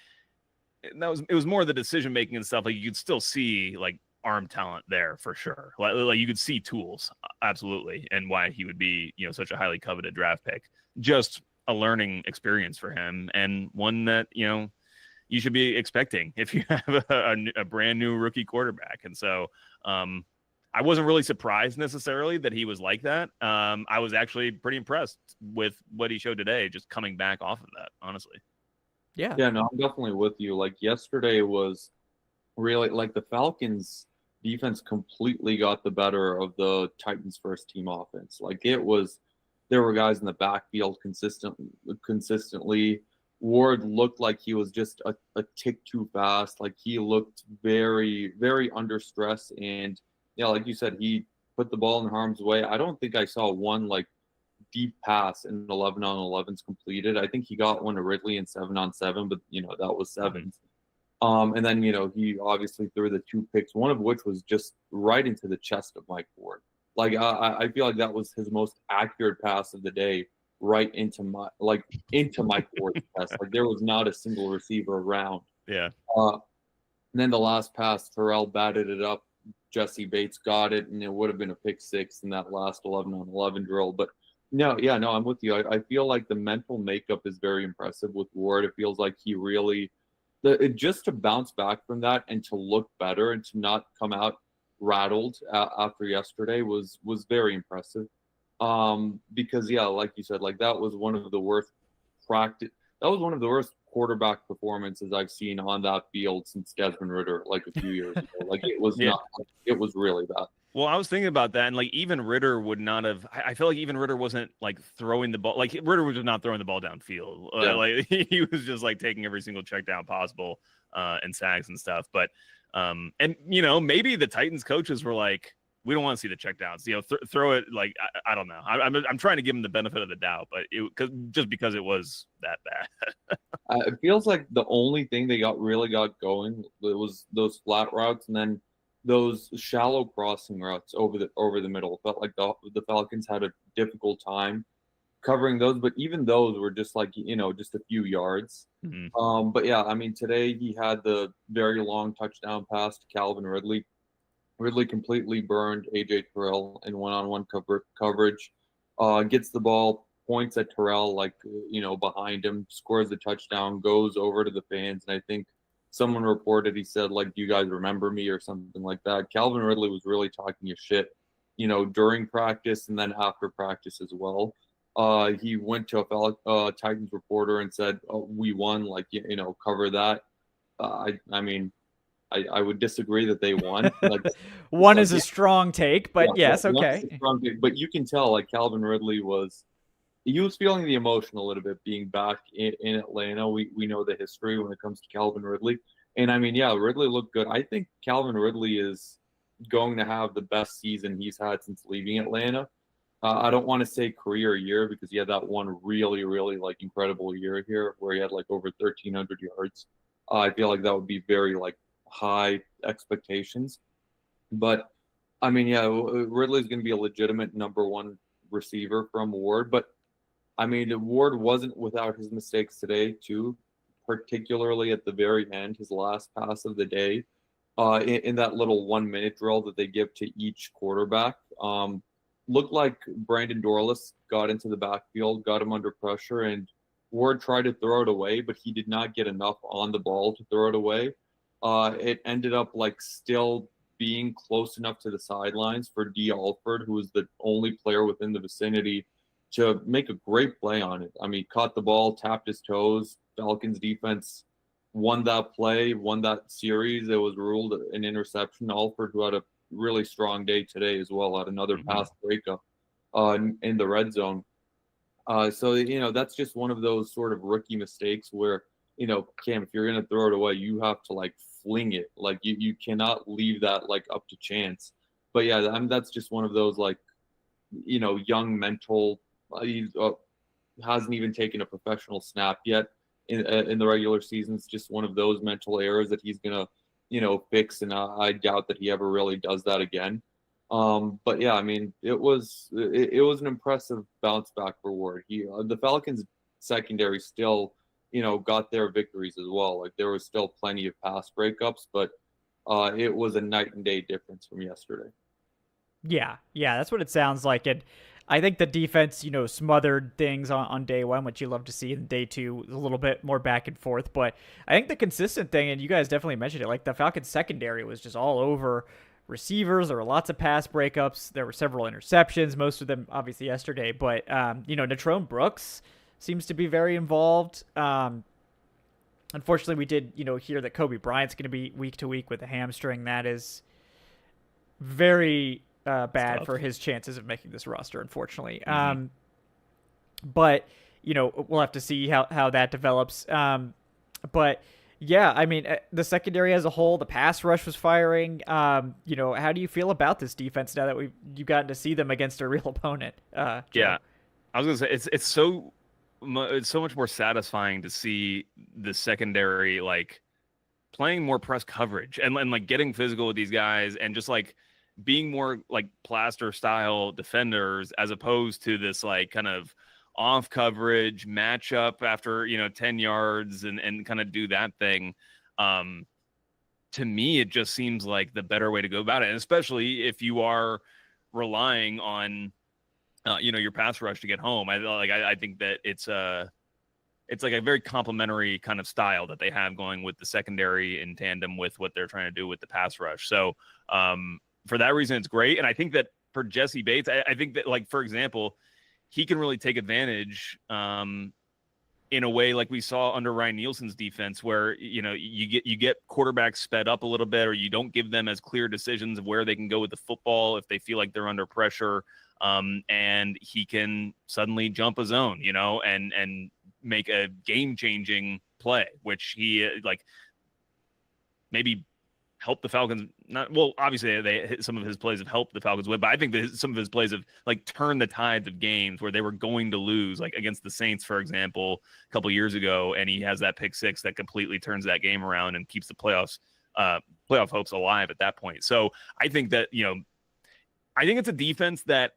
it was more the decision making and stuff. Like, you could still see like arm talent there for sure. Like you could see tools, absolutely, and why he would be, such a highly coveted draft pick. Just a learning experience for him, and one that, you should be expecting if you have a brand new rookie quarterback. And so I wasn't really surprised necessarily that he was like that. I was actually pretty impressed with what he showed today, just coming back off of that, honestly. Yeah, no, I'm definitely with you. Like, yesterday was really, like, the Falcons defense completely got the better of the Titans first team offense. Like, there were guys in the backfield consistently. Ward looked like he was just a tick too fast. Like, he looked very, very under stress. And yeah, like you said, he put the ball in harm's way. I don't think I saw one like deep pass in 11-on-11s completed. I think he got one to Ridley in 7-on-7, but that was sevens. And then he obviously threw the two picks, one of which was just right into the chest of Mike Ward. Like, I feel like that was his most accurate pass of the day, right into Mike Ward's chest. Like, there was not a single receiver around. Yeah. And then the last pass, Terrell batted it up. Jesse Bates got it, and it would have been a pick six in that last 11-on-11 drill. But no, I'm with you. I feel like the mental makeup is very impressive with Ward. It feels like he really, just to bounce back from that and to look better and to not come out rattled after yesterday was very impressive. Because like you said, like, that was one of the worst quarterback performances I've seen on that field since Desmond Ridder, like, a few years ago. Like, it was it was really bad. Well, I was thinking about that, and like, even Ridder would not have. I feel like even Ridder wasn't like throwing the ball. Like, Ridder was just not throwing the ball downfield. Like, he was just like taking every single check down possible, and sacks and stuff. But and maybe the Titans coaches were like, we don't want to see the checkdowns. Throw it. Like, I don't know. I'm trying to give him the benefit of the doubt, but because it was that bad. It feels like the only thing they really got going was those flat routes, and then those shallow crossing routes over the middle. It felt like the Falcons had a difficult time covering those, but even those were just like, just a few yards. Mm-hmm. But yeah, I mean, today he had the very long touchdown pass to Calvin Ridley. Ridley completely burned AJ Terrell in one-on-one coverage. Gets the ball, points at Terrell, like, behind him, scores the touchdown, goes over to the fans, and I think someone reported, he said, like, do you guys remember me or something like that. Calvin Ridley was really talking his shit, during practice and then after practice as well. He went to a Titans reporter and said, oh, we won, like, cover that. I mean, I would disagree that they won. Like, One is a strong take, but yeah, yes, okay. strong take, but you can tell, like, Calvin Ridley was feeling the emotion a little bit being back in Atlanta. We know the history when it comes to Calvin Ridley. And I mean, yeah, Ridley looked good. I think Calvin Ridley is going to have the best season he's had since leaving Atlanta. I don't want to say career year because he had that one really, really like incredible year here where he had like over 1,300 yards. I feel like that would be very like high expectations. But I mean, yeah, Ridley's going to be a legitimate number one receiver from Ward. But I mean, Ward wasn't without his mistakes today too, particularly at the very end, his last pass of the day, in that little 1 minute drill that they give to each quarterback. Looked like Brandon Dorlus got into the backfield, got him under pressure, and Ward tried to throw it away, but he did not get enough on the ball to throw it away. It ended up like still being close enough to the sidelines for D. Alford, who was the only player within the vicinity, to make a great play on it. I mean, caught the ball, tapped his toes. Falcons defense won that play, won that series. It was ruled an interception. Alford, who had a really strong day today as well, had another pass breakup in the red zone. So, that's just one of those sort of rookie mistakes where, Cam, if you're going to throw it away, you have to like fling it. Like you cannot leave that like up to chance. But yeah, I mean, that's just one of those like, young mental, he hasn't even taken a professional snap yet in the regular season. It's just one of those mental errors that he's going to, fix. And I doubt that he ever really does that again. But yeah, I mean, it was an impressive bounce back for Ward. The Falcons secondary still, got their victories as well. Like there was still plenty of pass breakups, but it was a night and day difference from yesterday. Yeah, that's what it sounds like. And I think the defense, smothered things on day one, which you love to see. In day two, a little bit more back and forth. But I think the consistent thing, and you guys definitely mentioned it, like the Falcons secondary was just all over receivers. There were lots of pass breakups. There were several interceptions, most of them obviously yesterday. But, Natrone Brooks seems to be very involved. Unfortunately, we did, hear that Kobe Bryant's going to be week to week with a hamstring. That is very bad for his chances of making this roster, unfortunately. But, we'll have to see how that develops. But yeah, I mean, the secondary as a whole, the pass rush was firing. How do you feel about this defense now that you've gotten to see them against a real opponent? Yeah, I was gonna say it's so much more satisfying to see the secondary like playing more press coverage and like getting physical with these guys and just like being more like plaster style defenders as opposed to this like kind of off coverage matchup after 10 yards and kind of do that thing. To me it just seems like the better way to go about it, and especially if you are relying on your pass rush to get home. I think that it's like a very complementary kind of style that they have going with the secondary in tandem with what they're trying to do with the pass rush. So for that reason it's great. And I think that for Jesse Bates, I think that, like, for example, he can really take advantage in a way like we saw under Ryan Nielsen's defense, where you get quarterbacks sped up a little bit, or you don't give them as clear decisions of where they can go with the football if they feel like they're under pressure, and he can suddenly jump a zone, and make a game-changing play, which he like maybe help the Falcons. Obviously some of his plays have helped the Falcons win, but I think that some of his plays have like turned the tides of games where they were going to lose, like against the Saints, for example, a couple years ago. And he has that pick six that completely turns that game around and keeps the playoff hopes alive at that point. So I think that, I think it's a defense that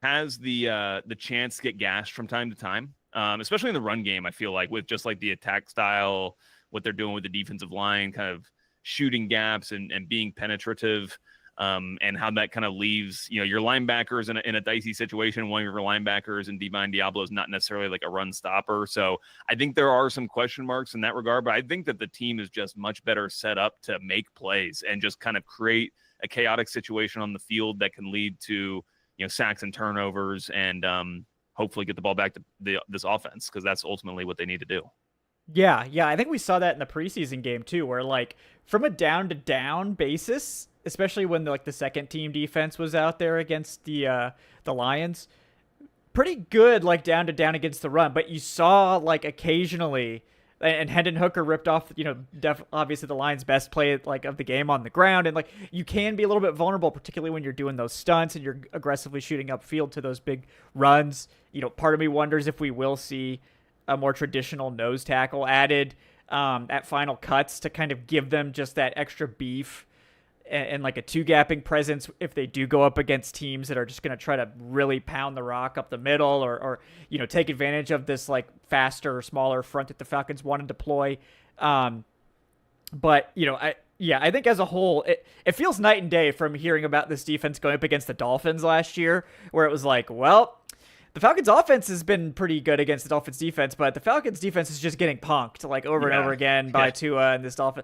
has the chance to get gashed from time to time, especially in the run game. I feel like with just like the attack style, what they're doing with the defensive line, kind of shooting gaps and being penetrative. and how that kind of leaves, your linebackers in a dicey situation. One of your linebackers and Divine Diablo is not necessarily like a run stopper. So I think there are some question marks in that regard, but I think that the team is just much better set up to make plays and just kind of create a chaotic situation on the field that can lead to, sacks and turnovers and hopefully get the ball back to this offense, because that's ultimately what they need to do. Yeah, I think we saw that in the preseason game too, where like from a down-to-down basis, especially when the second team defense was out there against the Lions, pretty good like down-to-down against the run, but you saw like occasionally, and Hendon Hooker ripped off, obviously the Lions' best play like of the game on the ground, and like you can be a little bit vulnerable, particularly when you're doing those stunts and you're aggressively shooting upfield to those big runs. Part of me wonders if we will see a more traditional nose tackle added at final cuts to kind of give them just that extra beef and like a two-gapping presence if they do go up against teams that are just going to try to really pound the rock up the middle or take advantage of this like faster, smaller front that the Falcons want to deploy. But I think as a whole, it feels night and day from hearing about this defense going up against the Dolphins last year, where it was like, well, the Falcons offense has been pretty good against the Dolphins defense, but the Falcons defense is just getting punked like over and over again by Tua and this Dolphin.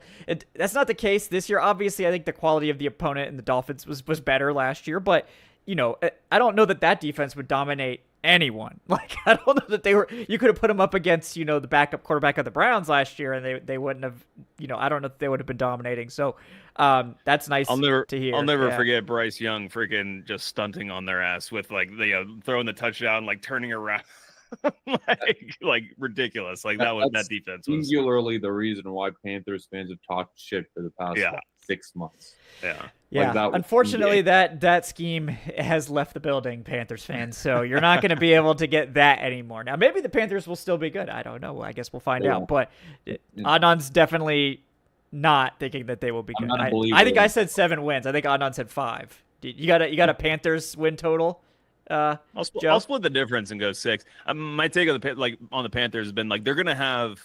That's not the case this year. Obviously, I think the quality of the opponent and the Dolphins was better last year, but I don't know that defense would dominate anyone. Like, I don't know that you could have put them up against, the backup quarterback of the Browns last year and they wouldn't have, I don't know if they would have been dominating. So that's nice to hear. I'll never forget Bryce Young freaking just stunting on their ass with like throwing the touchdown, like turning around. like ridiculous. Like that defense was singularly the reason why Panthers fans have talked shit for the past 6 months. Yeah. Unfortunately, that scheme has left the building, Panthers fans. So you're not going to be able to get that anymore. Now, maybe the Panthers will still be good. I don't know. I guess we'll find out. But Adnan's definitely not thinking that they will be good. I think I said 7 wins. I think Adnan said 5. You got a Panthers win total? I'll split the difference and go 6. My take on the Panthers has been like they're gonna have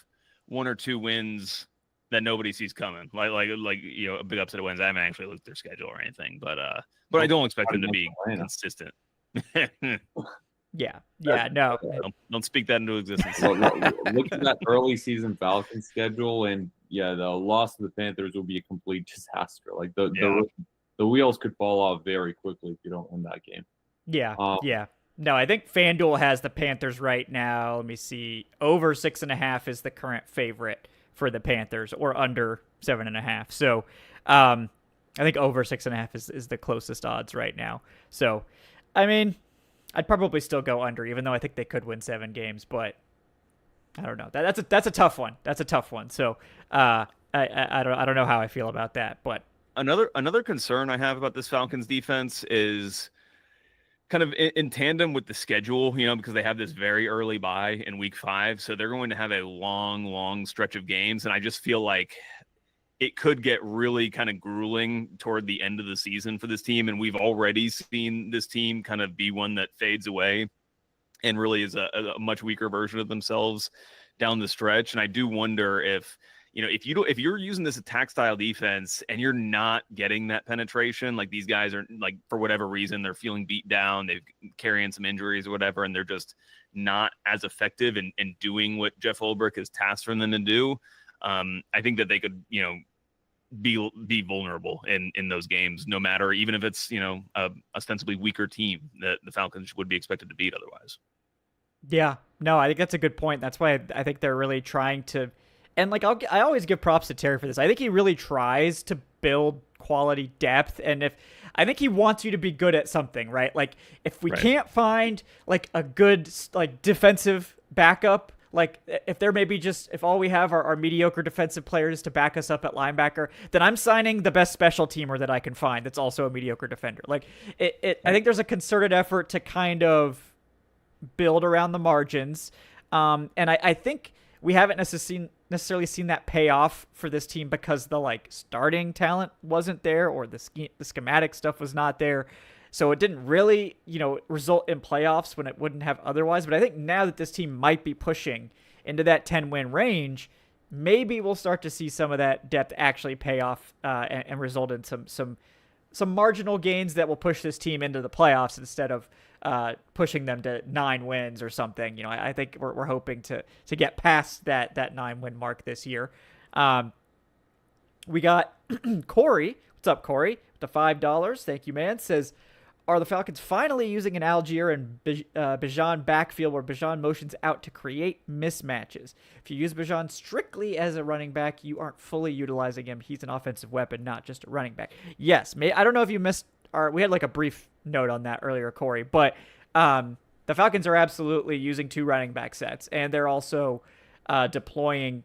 1 or 2 wins that nobody sees coming, like a big upset of wins. I haven't actually looked at their schedule or anything, but I don't expect them to be consistent. No. Don't speak that into existence. Look at that early season Falcons schedule, and the loss of the Panthers will be a complete disaster. Like the wheels could fall off very quickly if you don't win that game. No, I think FanDuel has the Panthers right now. Let me see. Over 6.5 is the current favorite for the Panthers, or under 7.5. So I think over 6.5 is the closest odds right now. So, I mean, I'd probably still go under, even though I think they could win 7 games, but I don't know. That's a tough one. That's a tough one. So I don't know how I feel about that. But another concern I have about this Falcons defense is kind of in tandem with the schedule, because they have this very early bye in week 5. So they're going to have a long stretch of games. And I just feel like it could get really kind of grueling toward the end of the season for this team. And we've already seen this team kind of be one that fades away and really is a much weaker version of themselves down the stretch. And I do wonder if you're using this attack style defense and you're not getting that penetration, like these guys are like, for whatever reason, they're feeling beat down, they're carrying some injuries or whatever, and they're just not as effective in doing what Jeff Holbrook has tasked for them to do. I think that they could, be vulnerable in those games, no matter, even if it's, a ostensibly weaker team that the Falcons would be expected to beat otherwise. Yeah, no, I think that's a good point. That's why I think they're really trying to. And like I always give props to Terry for this. I think he really tries to build quality depth, and I think he wants you to be good at something, right? Like if we can't find like a good like defensive backup, like if there may be if all we have are mediocre defensive players to back us up at linebacker, then I'm signing the best special teamer that I can find that's also a mediocre defender. Like I think there's a concerted effort to kind of build around the margins, and I think we haven't necessarily seen that pay off for this team because the like starting talent wasn't there, or the schematic stuff was not there. So it didn't really, result in playoffs when it wouldn't have otherwise. But I think now that this team might be pushing into that 10-win range, maybe we'll start to see some of that depth actually pay off and result in some some marginal gains that will push this team into the playoffs instead of pushing them to 9 wins or something. You know, I think we're hoping to get past that 9-win mark this year. We got Corey. What's up, Corey? The $5. Thank you, man. Says, are the Falcons finally using an Algier and Bijan backfield where Bijan motions out to create mismatches? If you use Bijan strictly as a running back, you aren't fully utilizing him. He's an offensive weapon, not just a running back. Yes, I don't know if you missed we had like a brief note on that earlier, Corey, but the Falcons are absolutely using 2 running back sets, and they're also deploying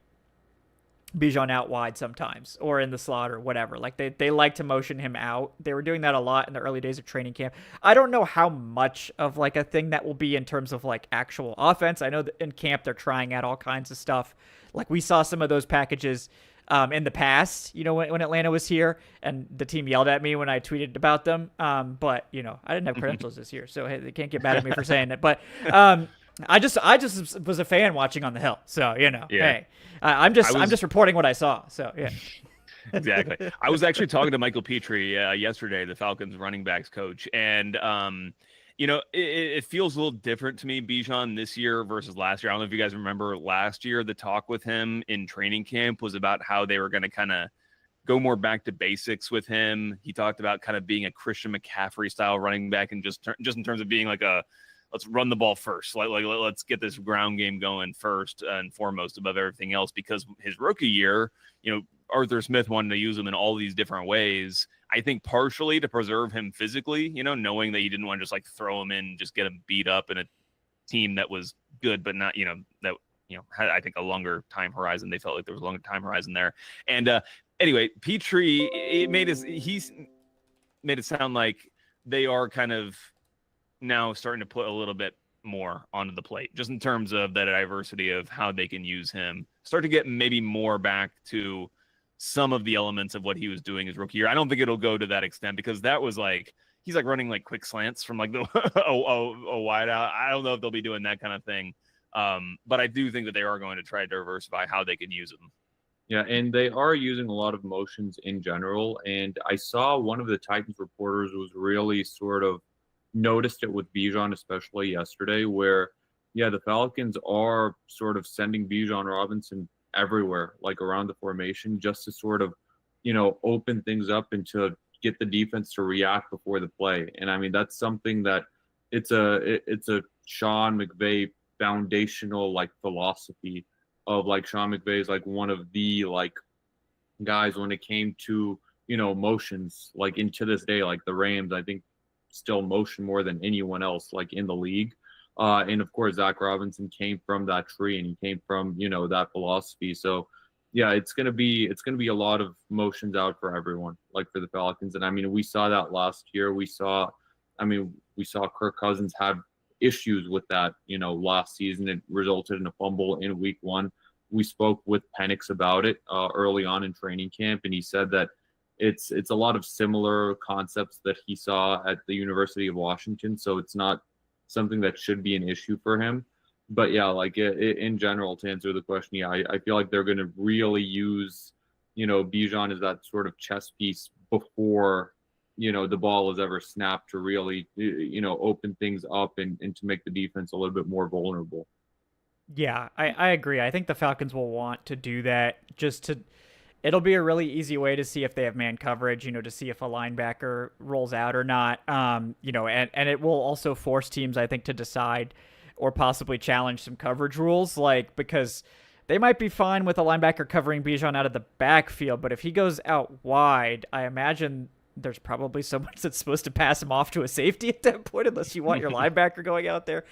Bijan out wide sometimes or in the slot or whatever. Like they like to motion him out. They were doing that a lot in the early days of training camp. I don't know how much of like a thing that will be in terms of like actual offense. I know that in camp they're trying out all kinds of stuff. Like we saw some of those packages in the past, you know, when Atlanta was here, and the team yelled at me when I tweeted about them. But you know, I didn't have credentials this year, so hey, they can't get mad at me for saying it. But I just was a fan watching on the Hill, so you know, hey, I'm just reporting what I saw. So yeah, exactly. I was actually talking to Michael Petrie yesterday, the Falcons running backs coach, and you know, it feels a little different to me, Bijan, this year versus last year. I don't know if you guys remember last year, the talk with him in training camp was about how they were going to kind of go more back to basics with him. He talked about kind of being a Christian McCaffrey style running back, and just in terms of being like let's run the ball first. Like let's get this ground game going first and foremost above everything else, because his rookie year, you know, Arthur Smith wanted to use him in all these different ways. I think partially to preserve him physically, you know, knowing that he didn't want to just like throw him in, just get him beat up in a team that was good, but not, you know, that, you know, had, I think, a longer time horizon. They felt like there was a longer time horizon there. And anyway, Petrie, he's made it sound like they are kind of now starting to put a little bit more onto the plate, just in terms of that diversity of how they can use him, start to get maybe more back to some of the elements of what he was doing his rookie year. I don't think it'll go to that extent, because that was like, he's like running like quick slants from like the a wide out. I don't know if they'll be doing that kind of thing. But I do think that they are going to try to diversify how they can use him. Yeah, and they are using a lot of motions in general. And I saw one of the Titans reporters was really sort of noticed it with Bijan, especially yesterday, where, yeah, the Falcons are sort of sending Bijan Robinson everywhere, like around the formation, just to sort of, you know, open things up and to get the defense to react before the play. And I mean, that's something that it's a Sean McVay foundational like philosophy of, like, Sean McVay is like one of the like guys when it came to, you know, motions, like, into this day, like the Rams, I think, still motion more than anyone else like in the league. And of course, Zach Robinson came from that tree, and he came from, you know, that philosophy. So yeah, it's gonna be a lot of motions out for everyone, like for the Falcons. And I mean, we saw that last year. We saw Kirk Cousins have issues with that, you know, last season. It resulted in a fumble in week 1. We spoke with Penix about it early on in training camp, and he said that it's a lot of similar concepts that he saw at the University of Washington. So it's not something that should be an issue for him. But yeah, like in general, to answer the question, yeah, I feel like they're going to really use, you know, Bijan as that sort of chess piece before, you know, the ball is ever snapped, to really, you know, open things up and to make the defense a little bit more vulnerable. Yeah, I agree. I think the Falcons will want to do that it'll be a really easy way to see if they have man coverage, you know, to see if a linebacker rolls out or not. You know, and it will also force teams, I think, to decide or possibly challenge some coverage rules, like, because they might be fine with a linebacker covering Bijan out of the backfield, but if he goes out wide, I imagine there's probably someone that's supposed to pass him off to a safety at that point, unless you want your linebacker going out there.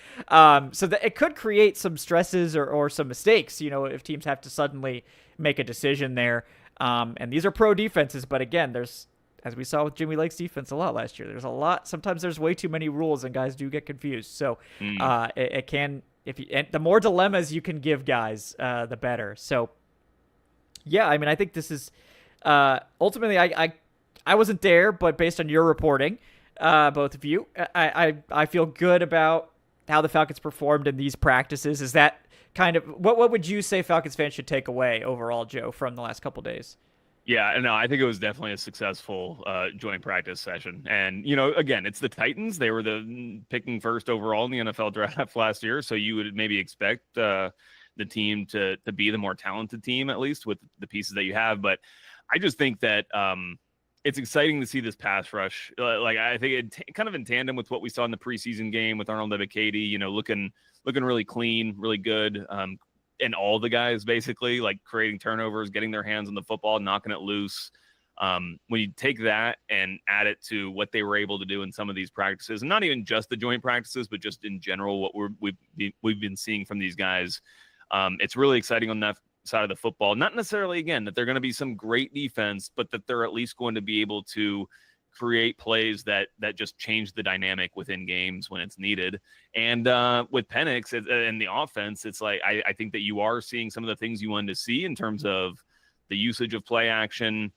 So that it could create some stresses or some mistakes, you know, if teams have to suddenly make a decision there. And these are pro defenses, but again, there's, as we saw with Jimmy Lake's defense a lot last year, there's a lot, sometimes there's way too many rules and guys do get confused. So it can, and the more dilemmas you can give guys, the better. So yeah, I mean, I think this is, ultimately, I wasn't there, but based on your reporting, both of you, I feel good about how the Falcons performed in these practices. Is that kind of what would you say Falcons fans should take away overall, Joe, from the last couple of days? Yeah, no, I think it was definitely a successful joint practice session. And, again, it's the Titans. They were the picking first overall in the NFL draft last year. So you would maybe expect the team to be the more talented team, at least with the pieces that you have. But I just think that it's exciting to see this pass rush. Like, I think it kind of in tandem with what we saw in the preseason game with Arnold Ebiketie, looking really clean, really good. And all the guys basically like creating turnovers, getting their hands on the football, knocking it loose. When you take that and add it to what they were able to do in some of these practices, and not even just the joint practices, but just in general, what we've been seeing from these guys, it's really exciting on that side of the football. Not necessarily, again, that they're going to be some great defense, but that they're at least going to be able to create plays that just change the dynamic within games when it's needed. And with Penix and the offense, it's like I think that you are seeing some of the things you wanted to see in terms of the usage of play action,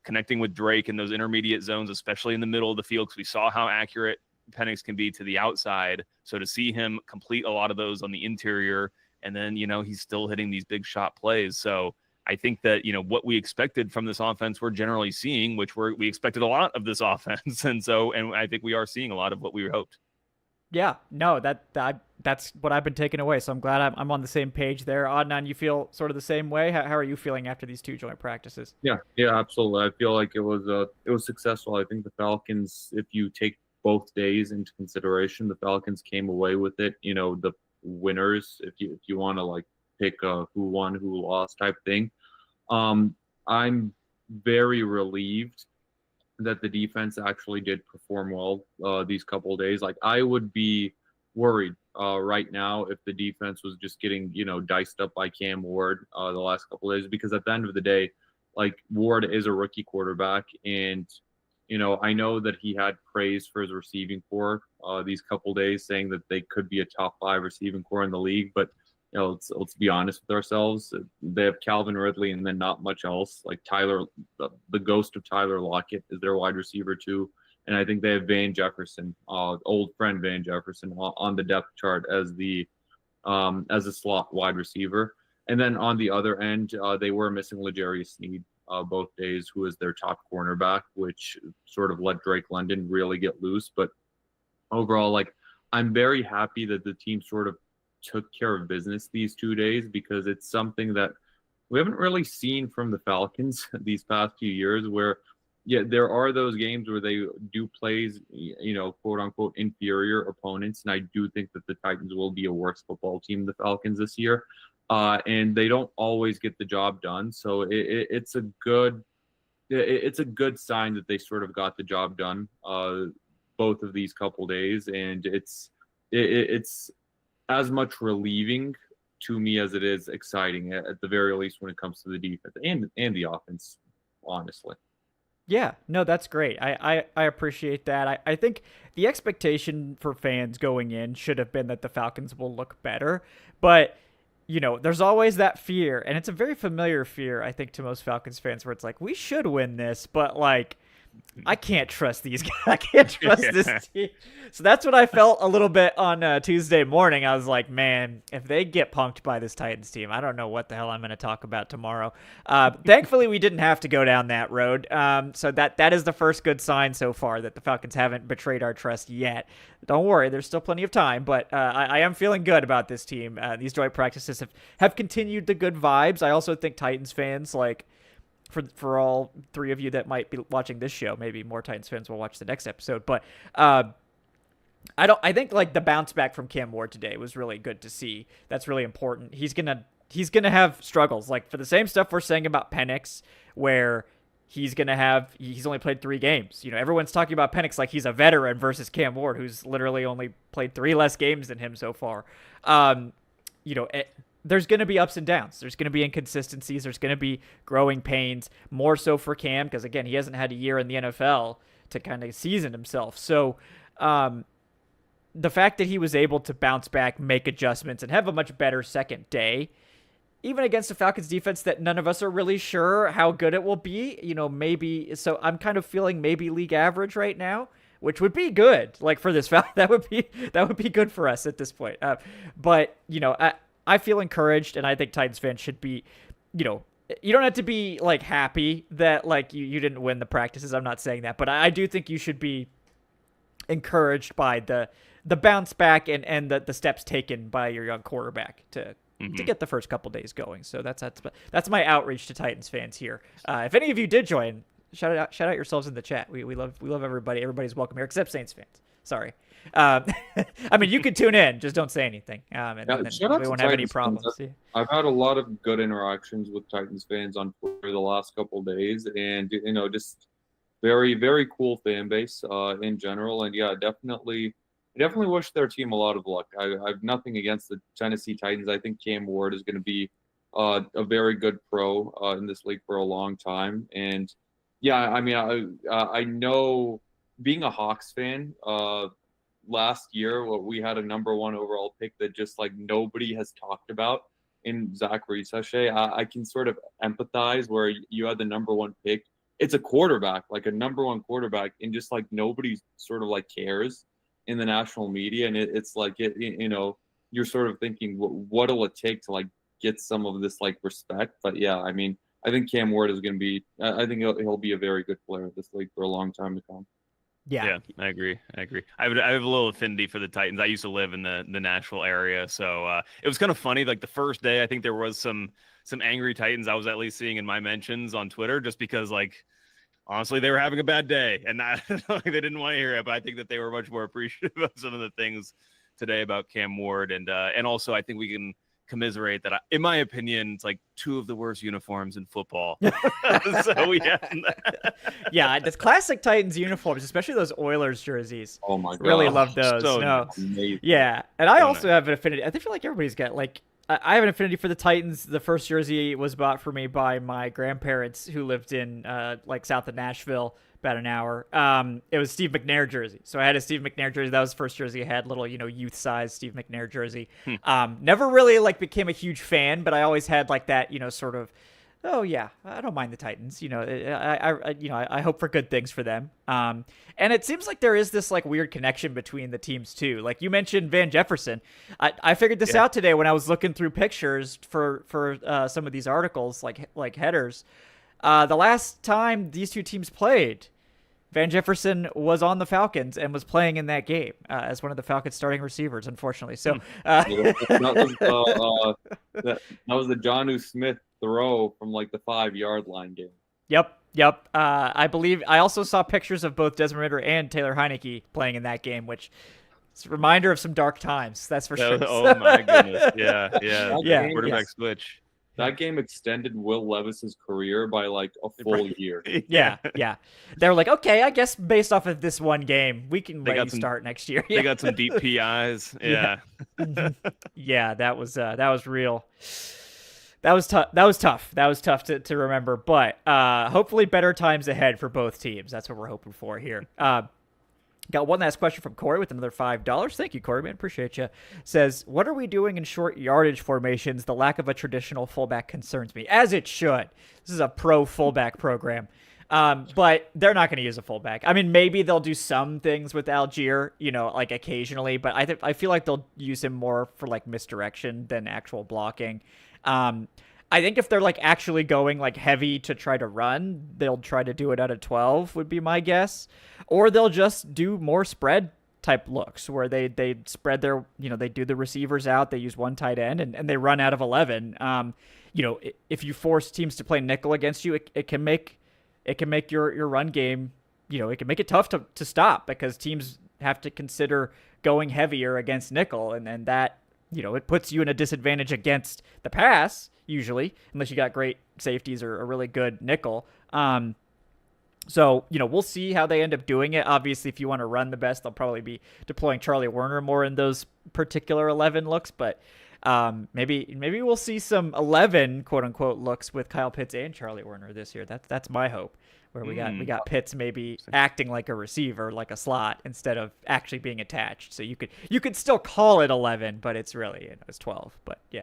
connecting with Drake in those intermediate zones, especially in the middle of the field, because we saw how accurate Penix can be to the outside. So to see him complete a lot of those on the interior, and then, he's still hitting these big shot plays. So I think that, what we expected from this offense, we're generally seeing, which we expected a lot of this offense. And I think we are seeing a lot of what we hoped. Yeah, no, that's what I've been taking away. So I'm glad I'm on the same page there. Adnan, you feel sort of the same way? How are you feeling after these two joint practices? Yeah, absolutely. I feel like it was successful. I think the Falcons, if you take both days into consideration, the Falcons came away with it. The winners, if you want to like pick a who won, who lost type thing. I'm very relieved that the defense actually did perform well these couple of days. Like, I would be worried right now if the defense was just getting diced up by Cam Ward the last couple of days, because at the end of the day, like, Ward is a rookie quarterback, and I know that he had praise for his receiving core these couple of days, saying that they could be a top 5 receiving core in the league, but let's be honest with ourselves. They have Calvin Ridley and then not much else. Like Tyler, the ghost of Tyler Lockett is their wide receiver too. And I think they have Van Jefferson, old friend Van Jefferson, on the depth chart as a slot wide receiver. And then on the other end, they were missing L'Jarius Sneed both days, who is their top cornerback, which sort of let Drake London really get loose. But overall, like, I'm very happy that the team sort of took care of business these 2 days, because it's something that we haven't really seen from the Falcons these past few years, where there are those games where they do plays, quote unquote inferior opponents. And I do think that the Titans will be a worse football team than the Falcons this year. And they don't always get the job done. So it's a good sign that they sort of got the job done both of these couple days. And it's as much relieving to me as it is exciting, at the very least, when it comes to the defense and the offense, honestly. Yeah, no, that's great. I appreciate that. I think the expectation for fans going in should have been that the Falcons will look better, but there's always that fear, and it's a very familiar fear, I think, to most Falcons fans, where it's like, we should win this, but like, I can't trust these guys. I can't trust this team. So that's what I felt a little bit on Tuesday morning. I was like, man, if they get punked by this Titans team, I don't know what the hell I'm going to talk about tomorrow. Thankfully, we didn't have to go down that road. So that is the first good sign so far, that the Falcons haven't betrayed our trust yet. Don't worry, there's still plenty of time, but I am feeling good about this team. These joint practices have continued the good vibes. I also think Titans fans, like, for all three of you that might be watching this show, maybe more Titans fans will watch the next episode, but I think like the bounce back from Cam Ward today was really good to see. That's really important. He's gonna have struggles, like for the same stuff we're saying about Penix, where he's only played 3 games. Everyone's talking about Penix like he's a veteran versus Cam Ward, who's literally only played 3 less games than him so far. There's going to be ups and downs. There's going to be inconsistencies. There's going to be growing pains, more so for Cam, because, again, he hasn't had a year in the NFL to kind of season himself. So the fact that he was able to bounce back, make adjustments, and have a much better second day, even against the Falcons defense that none of us are really sure how good it will be, maybe. So I'm kind of feeling maybe league average right now, which would be good. Like, for this, that would be good for us at this point. But I feel encouraged, and I think Titans fans should be, you don't have to be like happy that like you didn't win the practices. I'm not saying that, but I do think you should be encouraged by the bounce back and the steps taken by your young quarterback to get the first couple days going. So that's my outreach to Titans fans here. If any of you did join, shout out yourselves in the chat. We love everybody. Everybody's welcome here except Saints fans. Sorry. I mean, you could tune in, just don't say anything. And then we won't have any problems. I've had a lot of good interactions with Titans fans on Twitter the last couple of days, and just very, very cool fan base in general. And yeah, I definitely wish their team a lot of luck. I have nothing against the Tennessee Titans. I think Cam Ward is going to be a very good pro in this league for a long time. And yeah, I mean, I know being a Hawks fan, last year we had a number 1 overall pick that just like nobody has talked about in Zach Risashe. I can sort of empathize where you had the number 1 pick. It's a quarterback, like a number 1 quarterback, and just like nobody sort of like cares in the national media. And it's like, you're sort of thinking, what'll it take to like get some of this like respect? But yeah, I mean, I think Cam Ward is going to be, I think he'll be a very good player at this league for a long time to come. Yeah, I agree. I have a little affinity for the Titans. I used to live in the Nashville area, so it was kind of funny. Like the first day, I think there was some angry Titans I was at least seeing in my mentions on Twitter, just because like honestly they were having a bad day and like, they didn't want to hear it. But I think that they were much more appreciative of some of the things today about Cam Ward, and also I think we can commiserate that. In my opinion, it's like 2 of the worst uniforms in football. So yeah, the classic Titans uniforms, especially those Oilers jerseys. Oh my god, really love those. So yeah, and I also have an affinity. I feel like everybody's got like. I have an affinity for the Titans. The first jersey was bought for me by my grandparents who lived in like south of Nashville, about an hour. It was Steve McNair jersey. So I had a Steve McNair jersey. That was the first jersey I had, little, youth size Steve McNair jersey. Never really like became a huge fan, but I always had like that, sort of, oh yeah, I don't mind the Titans. I hope for good things for them. And it seems like there is this like weird connection between the teams too. Like you mentioned Van Jefferson. I figured this out today when I was looking through pictures for some of these articles, like headers. The last time these two teams played, Van Jefferson was on the Falcons and was playing in that game as one of the Falcons' starting receivers, unfortunately. So that was the Jonnu Smith throw from like the 5-yard line game. Yep. I believe I also saw pictures of both Desmond Ridder and Taylor Heineke playing in that game, which is a reminder of some dark times. That's for sure. Oh my goodness. Yeah. Quarterback switch. That game extended Will Levis's career by like a full year. Yeah. They were like, okay, I guess based off of this one game, we can let you start next year. They got some deep PIs. Yeah. Yeah, that was real. That was tough. That was tough to remember, but hopefully better times ahead for both teams. That's what we're hoping for here. Got one last question from Corey with another $5. Thank you, Corey, man. Appreciate you. Says, what are we doing in short yardage formations? The lack of a traditional fullback concerns me, as it should. This is a pro fullback program. But they're not going to use a fullback. I mean, maybe they'll do some things with Algier, like occasionally, but I feel like they'll use him more for like misdirection than actual blocking. I think if they're like actually going like heavy to try to run, they'll try to do it at a 12 would be my guess, or they'll just do more spread type looks where they spread their, they do the receivers out, they use one tight end and they run out of 11. If you force teams to play nickel against you, it can make your run game, it can make it tough to stop because teams have to consider going heavier against nickel and that, it puts you in a disadvantage against the pass, usually, unless you got great safeties or a really good nickel. So, we'll see how they end up doing it. Obviously, if you want to run the best, they'll probably be deploying Charlie Werner more in those particular 11 looks. But maybe we'll see some 11 quote unquote looks with Kyle Pitts and Charlie Werner this year. That's my hope. Where we got Pitts maybe acting like a receiver, like a slot, instead of actually being attached. So you could still call it 11, but it's really it's 12. But yeah.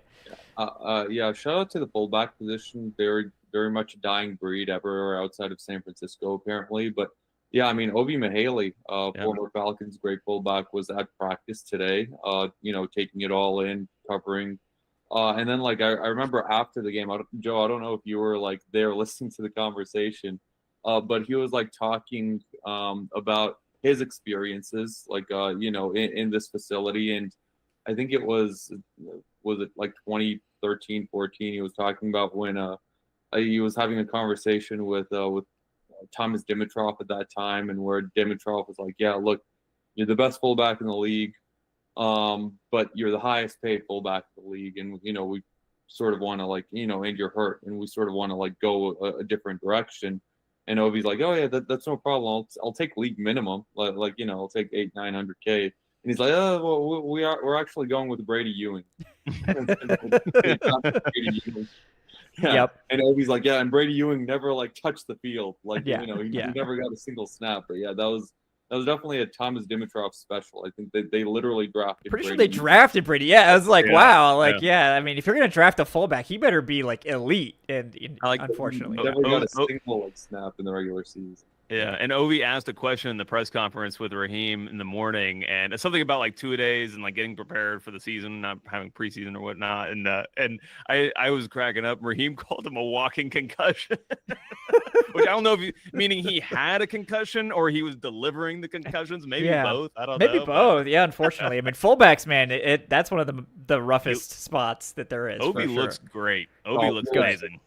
Shout out to the fullback position. They're very much a dying breed everywhere outside of San Francisco, apparently. But yeah, I mean, Obi Mihaly, former Falcons great fullback, was at practice today. Taking it all in, covering And then like I remember after the game, Joe, I don't know if you were like there listening to the conversation, but he was like talking about his experiences, like in this facility, and I think it was it like 2013, 14. He was talking about when he was having a conversation with Thomas Dimitrov at that time, and where Dimitrov was like, "Yeah, look, you're the best fullback in the league, but you're the highest paid fullback in the league, and we sort of want to like and you're hurt, and we sort of want to like go a different direction." And Ovi's like, "Oh yeah, that's no problem. I'll take league minimum, like I'll take 800-900K." And he's like, "Oh well, we're actually going with Brady Ewing." Brady Ewing. Yeah. Yep. And Ovi's like, "Yeah, and Brady Ewing never like touched the field, like Yeah. he never got a single snap." But yeah, that was definitely a Thomas Dimitrov special. I think they literally drafted. Pretty sure Brady they Ewing. drafted Brady. Yeah, I was like, Yeah, wow. Like, yeah. I mean, if you're gonna draft a fullback, he better be like elite. And unfortunately, He never got a single like snap in the regular season. Yeah, and Ovi asked a question in the press conference with Raheem in the morning, and it's something about like 2-a-days and like getting prepared for the season, not having preseason or whatnot. And I was cracking up. Raheem called him a walking concussion, which I don't know meaning he had a concussion or he was delivering the concussions. Maybe both. I don't know. Maybe both. Yeah, unfortunately. I mean, fullbacks, man, that's one of the roughest spots that there is. Ovi looks great. Ovi looks amazing.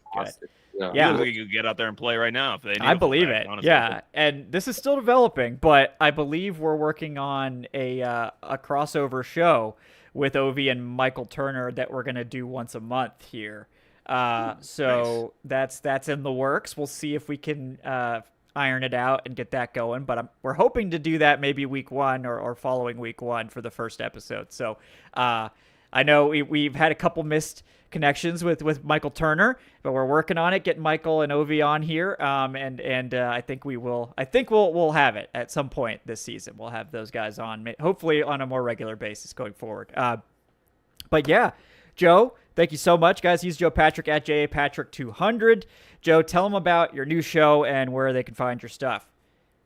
Yeah. He looks like he could get out there and play right now if they need. I believe it. Honestly. Yeah, and this is still developing, but I believe we're working on a crossover show with Ovi and Michael Turner that we're gonna do once a month here. So nice. That's in the works. We'll see if we can iron it out and get that going. But we're hoping to do that maybe week 1 or following week 1 for the first episode. So I know we've had a couple missed connections with Michael Turner, but we're working on it, getting Michael and Ovi on here. And I think we'll have it at some point this season. We'll have those guys on, hopefully on a more regular basis going forward. But yeah, Joe, thank you so much, guys. He's Joe Patrick at JAPatrick200. Joe, tell them about your new show and where they can find your stuff.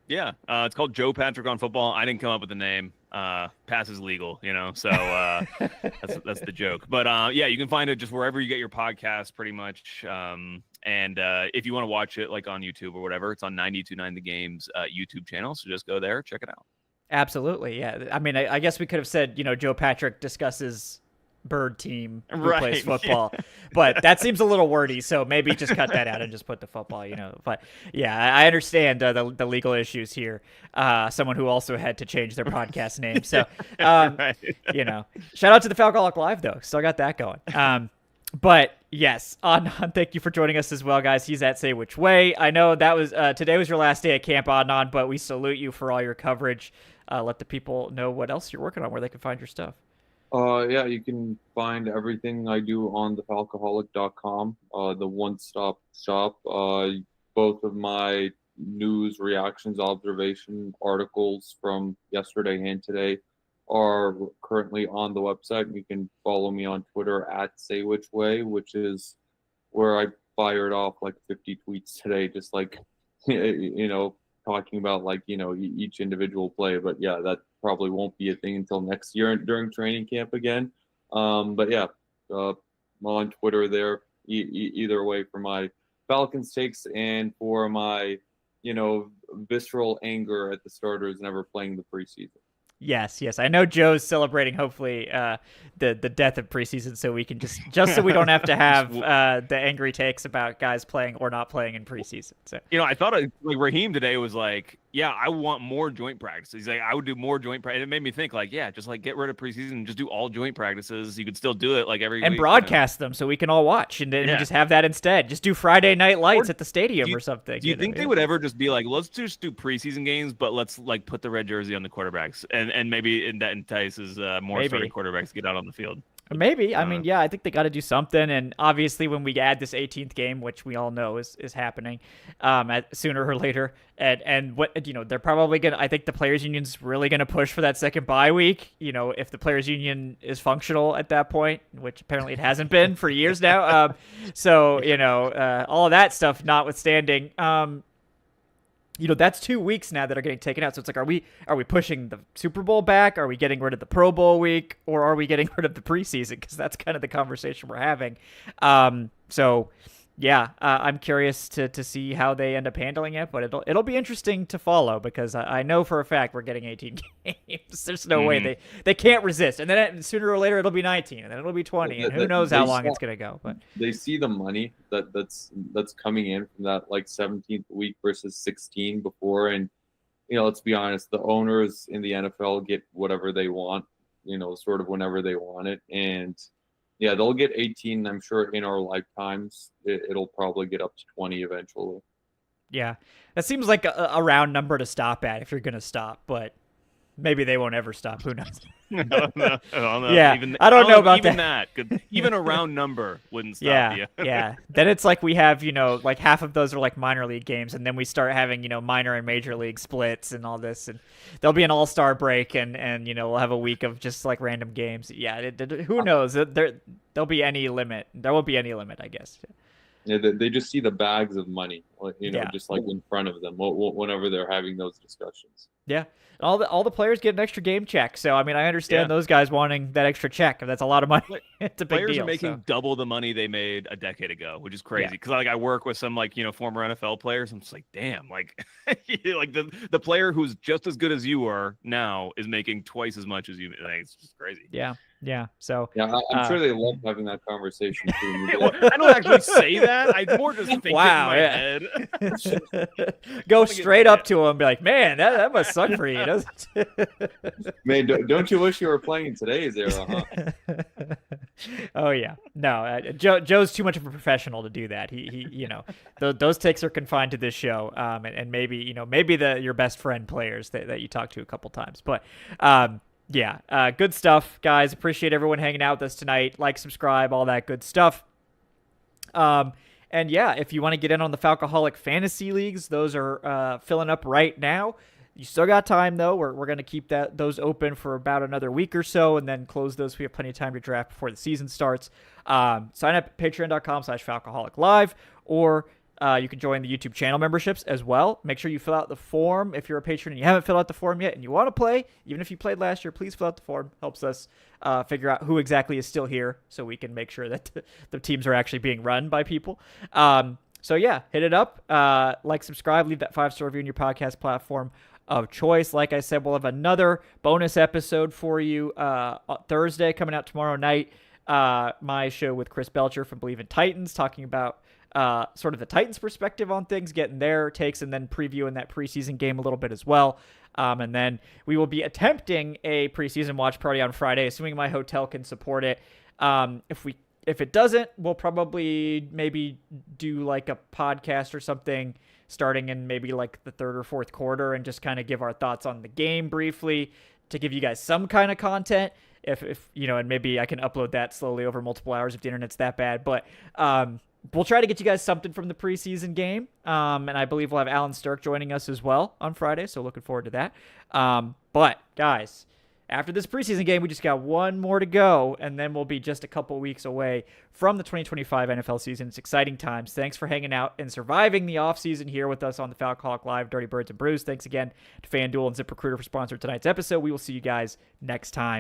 Yeah, it's called Joe Patrick on Football. I didn't come up with the name. Pass is legal, so that's the joke. But yeah, you can find it just wherever you get your podcast, pretty much. And if you want to watch it like on YouTube or whatever, it's on 92.9 The Game's YouTube channel. So just go there, check it out. Absolutely, yeah. I mean, I guess we could have said, Joe Patrick discusses bird team who plays football, but that seems a little wordy, so maybe just cut that out and just put the football, but yeah, I understand the legal issues here. Someone who also had to change their podcast name, so shout out to the Falcoholic Live though, still got that going. But yes, Adnan, thank you for joining us as well, guys. He's at Say Which Way. I know that was today was your last day at camp, Adnan, but we salute you for all your coverage. Let the people know what else you're working on, where they can find your stuff. Yeah, you can find everything I do on thefalcoholic.com, the one-stop shop. Both of my news, reactions, observation articles from yesterday and today are currently on the website. You can follow me on Twitter at SayWhичWay, which is where I fired off like 50 tweets today, just like, talking about like, each individual play. But yeah, that probably won't be a thing until next year during training camp again. But yeah, I'm on Twitter there, either way, for my Falcons takes and for my, visceral anger at the starters never playing the preseason. Yes. I know Joe's celebrating, hopefully, the death of preseason, so we can just so we don't have to have the angry takes about guys playing or not playing in preseason. So I thought like Raheem today was like, yeah, I want more joint practices. He's like, I would do more joint practice. It made me think like, yeah, just like get rid of preseason and just do all joint practices. You could still do it like every and week, broadcast them so we can all watch, and then we just have that instead. Just do Friday night lights at the stadium or something. Do you think they would ever just be like, let's just do preseason games, but let's like put the red jersey on the quarterbacks, and maybe that entices more starting quarterbacks to get out on the field. Maybe. I mean, yeah, I think they got to do something. And obviously when we add this 18th game, which we all know is happening sooner or later, and what, they're probably going to, I think the players union's really going to push for that second bye week. If the players union is functional at that point, which apparently it hasn't been for years now. So, all of that stuff notwithstanding, that's 2 weeks now that are getting taken out. So it's like, are we pushing the Super Bowl back? Are we getting rid of the Pro Bowl week, or are we getting rid of the preseason? Because that's kind of the conversation we're having. So yeah, I'm curious to see how they end up handling it, but it'll be interesting to follow, because I know for a fact we're getting 18 games. There's no way they can't resist, and then sooner or later it'll be 19, and then it'll be 20, and who knows how long it's gonna go. But they see the money that's coming in from that like 17th week versus 16 before, and let's be honest, the owners in the NFL get whatever they want, sort of whenever they want it, and yeah, they'll get 18. I'm sure in our lifetimes, it'll probably get up to 20 eventually. Yeah, that seems like a round number to stop at if you're going to stop, but maybe they won't ever stop. Who knows? No. Yeah, I don't know about even that. Even a round number wouldn't stop you. Yeah. Then it's like we have, like half of those are like minor league games, and then we start having, minor and major league splits and all this, and there'll be an all-star break, and we'll have a week of just like random games. Yeah, who knows? There'll be any limit. There won't be any limit, I guess. Yeah, they just see the bags of money, just like in front of them whenever they're having those discussions. Yeah. All the players get an extra game check. So, I mean, I understand those guys wanting that extra check. If that's a lot of money, it's a big deal. Players are making double the money they made a decade ago, which is crazy. Because I work with some former NFL players. I'm just like, damn, like the player who's just as good as you are now is making twice as much as you. It's just crazy. Yeah. So I'm sure they love having that conversation too. Well, I don't actually say that. I more just think it in my head. Go straight up to him and be like, man, that must suck for you, doesn't it? Man, don't you wish you were playing today's era, huh? Oh yeah, no, Joe's too much of a professional to do that. He those takes are confined to this show, and maybe your best friend players that you talk to a couple times, but yeah, good stuff, guys. Appreciate everyone hanging out with us tonight. Like, subscribe, all that good stuff. And yeah, if you want to get in on the Falcoholic fantasy leagues, those are filling up right now. You still got time, though. We're going to keep those open for about another week or so, and then close those. We have plenty of time to draft before the season starts. Sign up at patreon.com/falcoholiclive, or you can join the YouTube channel memberships as well. Make sure you fill out the form. If you're a patron and you haven't filled out the form yet and you want to play, even if you played last year, please fill out the form. Helps us figure out who exactly is still here, so we can make sure that the teams are actually being run by people. So yeah, hit it up. Like, subscribe, leave that 5-star review in your podcast platform of choice. Like I said, we'll have another bonus episode for you Thursday, coming out tomorrow night. My show with Chris Belcher from Believe in Titans, talking about sort of the Titans' perspective on things, getting their takes, and then previewing that preseason game a little bit as well. And then we will be attempting a preseason watch party on Friday, assuming my hotel can support it. If it doesn't, we'll probably maybe do like a podcast or something starting in maybe like the third or fourth quarter, and just kind of give our thoughts on the game briefly to give you guys some kind of content. If and maybe I can upload that slowly over multiple hours if the internet's that bad. But we'll try to get you guys something from the preseason game. And I believe we'll have Alan Stirk joining us as well on Friday, so looking forward to that. But guys, after this preseason game, we just got one more to go, and then we'll be just a couple weeks away from the 2025 NFL season. It's exciting times. Thanks for hanging out and surviving the offseason here with us on the Falcoholic Live, Dirty Birds and Brews. Thanks again to FanDuel and ZipRecruiter for sponsoring tonight's episode. We will see you guys next time.